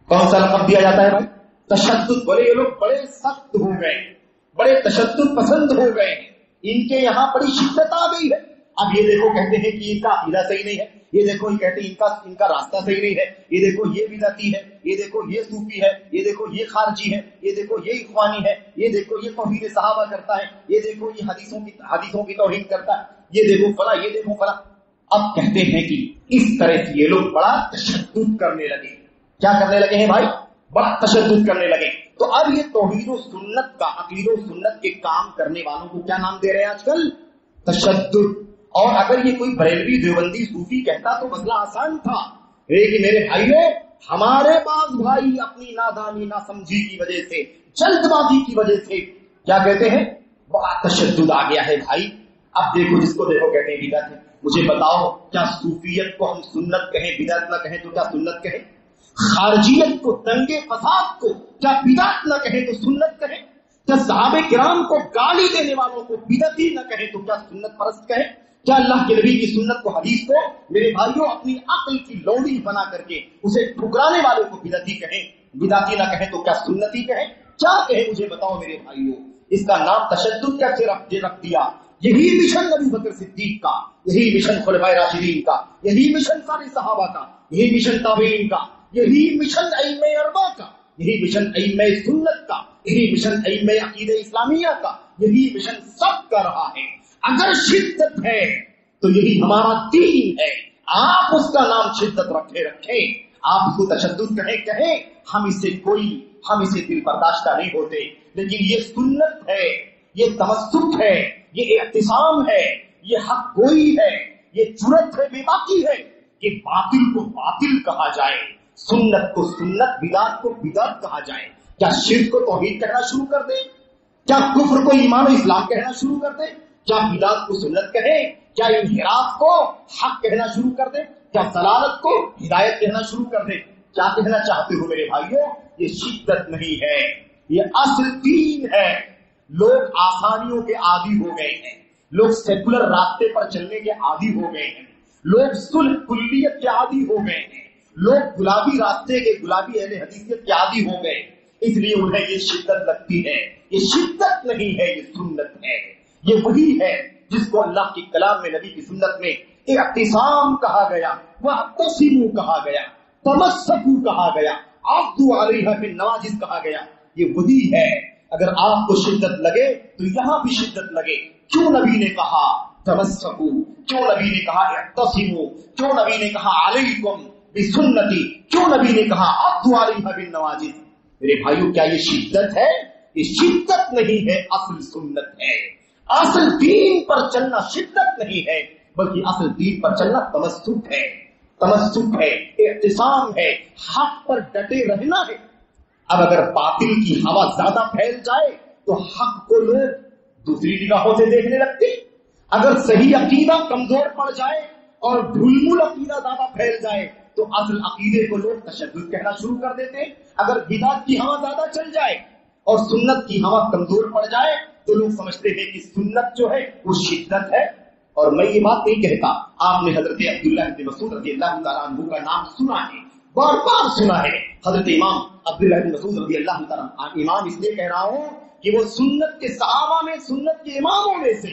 کون سا لقب دیا جاتا ہے بھائی؟ تشدد۔ بولے یہ لوگ بڑے سخت ہو گئے، بڑے تشدد پسند ہو گئے، ان کے یہاں بڑی شدت آ گئی ہے۔ اب یہ دیکھو کہتے ہیں کہ ان کا عقیدہ صحیح نہیں ہے، یہ دیکھو یہ کہتے ہیں ان کا راستہ صحیح نہیں ہے، یہ دیکھو یہ بدعتی ہے، یہ دیکھو یہ صوفی ہے، یہ دیکھو یہ خارجی ہے، یہ دیکھو یہ اخوانی ہے، یہ دیکھو یہ توہین صحابہ کرتا ہے، یہ دیکھو یہ حدیثوں کی توہین کرتا ہے، یہ دیکھو فلاں، یہ دیکھو فلاں۔ اب کہتے ہیں کہ اس طرح سے یہ لوگ بڑا تشدد کرنے لگے۔ کیا کرنے لگے ہیں بھائی؟ بڑا تشدد کرنے لگے۔ تو اب یہ توحید و سنت کا، عقیدہ و سنت کے کام کرنے والوں کو کیا نام دے رہے ہیں آج کل؟ تشدد۔ اور اگر یہ کوئی بریلوی دیوبندی صوفی کہتا تو مسئلہ آسان تھا، لیکن میرے بھائیوں ہمارے پاس بھائی اپنی نادانی ناسمجھی کی وجہ سے، جلد بازی کی وجہ سے کیا کہتے ہیں؟ بڑا تشدد آ گیا ہے بھائی۔ اب دیکھو جس کو دیکھو کہتے ہیں بدعت ہے۔ مجھے بتاؤ کیا صوفیت کو ہم سنت کہیں، بدعت نہ کہیں تو کیا سنت کہیں؟ خارجیت کو، دنگے فساد کو کیا بدعت نہ کہیں تو سنت کہیں؟ کیا صحابہ کرام کو گالی دینے والوں کو بدعتی نہ کہیں تو کیا سنت پرست کہیں؟ کیا اللہ کے نبی کی سنت کو، حدیث کو میرے بھائیوں اپنی عقل کی لوڑی بنا کر کے اسے ٹھکرانے والوں کو بدعتی کہیں، بدعتی نہ کہیں تو کیا سنتی کہیں؟ کیا کہیں مجھے بتاؤ میرے بھائیوں۔ اس کا نام تشدد کیسے رکھ دیا؟ یہی مشن نبی بکر صدیق کا، یہی مشن خلفائے راشدین کا، یہی مشن سارے صحابہ کا، یہی مشن تابعین کا، یہی مشن ائمہ اربعہ کا، یہی مشن ائمہ سنت کا، یہی مشن ائمہ عقیدہ اسلامیہ کا، یہی مشن سب کا رہا ہے۔ اگر شدت ہے تو یہی ہمارا دین ہے۔ آپ اس کا نام شدت رکھیں، آپ اس کو تشدد کہیں، ہم اسے دل برداشتہ نہیں ہوتے، لیکن یہ سنت ہے، یہ تمسک ہے، یہ اعتصام ہے، یہ حق گوئی ہے، یہ جرأت ہے، بے باکی ہے کہ باطل کو باطل کہا جائے، سنت کو سنت، بدعت کو بدعت کہا جائے۔ کیا شرک کو توحید کہنا شروع کر دیں؟ کیا کفر کو ایمان و اسلام کہنا شروع کر دیں؟ کیا بدعت کو سنت کہیں؟ کیا انحراف کو حق کہنا شروع کر دیں؟ کیا ضلالت کو ہدایت کہنا شروع کر دیں؟ کیا کہنا چاہتے ہو میرے بھائیوں؟ یہ شدت نہیں ہے، یہ اصل دین ہے۔ لوگ آسانیوں کے عادی ہو گئے ہیں، لوگ سیکولر راستے پر چلنے کے عادی ہو گئے ہیں، لوگ صلح کلیت کے عادی ہو گئے ہیں، لوگ گلابی راستے کے، گلابی اہل حدیثیت کے عادی ہو گئے، اس لیے انہیں یہ شدت لگتی ہے۔ یہ شدت نہیں ہے، یہ سنت ہے۔ یہ وہی ہے جس کو اللہ کے کلام میں، نبی کی سنت میں اعتصام کہا گیا، واعتصموا کہا گیا، تمسکوا کہا گیا، عضوا علیہا بالنواجذ کہا گیا۔ یہ وہی ہے۔ اگر آپ کو شدت لگے تو یہاں بھی شدت لگے۔ کیوں نبی نے کہا تمسکوا؟ کیوں نبی نے کہا اعتصموا؟ کیوں نبی نے کہا علیکم بسنتی؟ کیوں نبی نے کہا عضوا علیہا بالنواجذ؟ میرے بھائیوں کیا یہ شدت ہے؟ یہ شدت نہیں ہے، اصل سنت ہے۔ اصل دین پر چلنا شدت نہیں ہے، بلکہ اصل دین پر چلنا تمسک ہے، تمسک ہے، اعتصام ہے، حق پر ڈٹے رہنا ہے۔ اب اگر باطل کی ہوا زیادہ پھیل جائے تو حق کو لوگ دوسری نگاہوں سے دیکھنے لگتے۔ اگر صحیح عقیدہ کمزور پڑ جائے اور ڈھلمل عقیدہ زیادہ پھیل جائے تو اصل عقیدے کو لوگ تشدد کہنا شروع کر دیتے۔ اگر بدعت کی ہوا زیادہ چل جائے اور سنت کی ہوا کمزور پڑ جائے تو لوگ سمجھتے ہیں کہ سنت جو ہے وہ شدت ہے۔ اور میں یہ بات نہیں کہتا، آپ نے حضرت عبداللہ بن مسعود رضی اللہ تعالیٰ عنہ کا نام سنا ہے، بار بار سنا ہے۔ حضرت امام عبداللہ بن مسعود رضی اللہ تعالیٰ عنہ، امام اس لیے کہہ رہا ہوں کہ وہ سنت کے صحابہ میں، سنت کے اماموں میں سے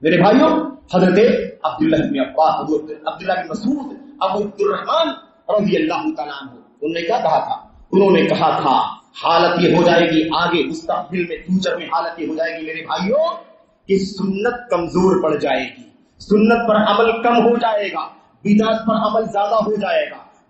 میرے بھائیوں حضرت عبداللہ بن عباس، عبداللہ بن مسعود، ابو عبد الرحمن رضی اللہ تعالیٰ عنہ، انہوں نے کیا کہا تھا؟ انہوں نے کہا تھا حالت یہ ہو جائے گی آگے مستقبل میں، فیوچر میں حالت یہ ہو جائے گی میرے بھائیوں کہ سنت کمزور پڑ جائے گی، سنت پر عمل کم ہو جائے گا، بدعت پر عمل زیادہ ہو جائے گا،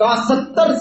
70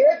1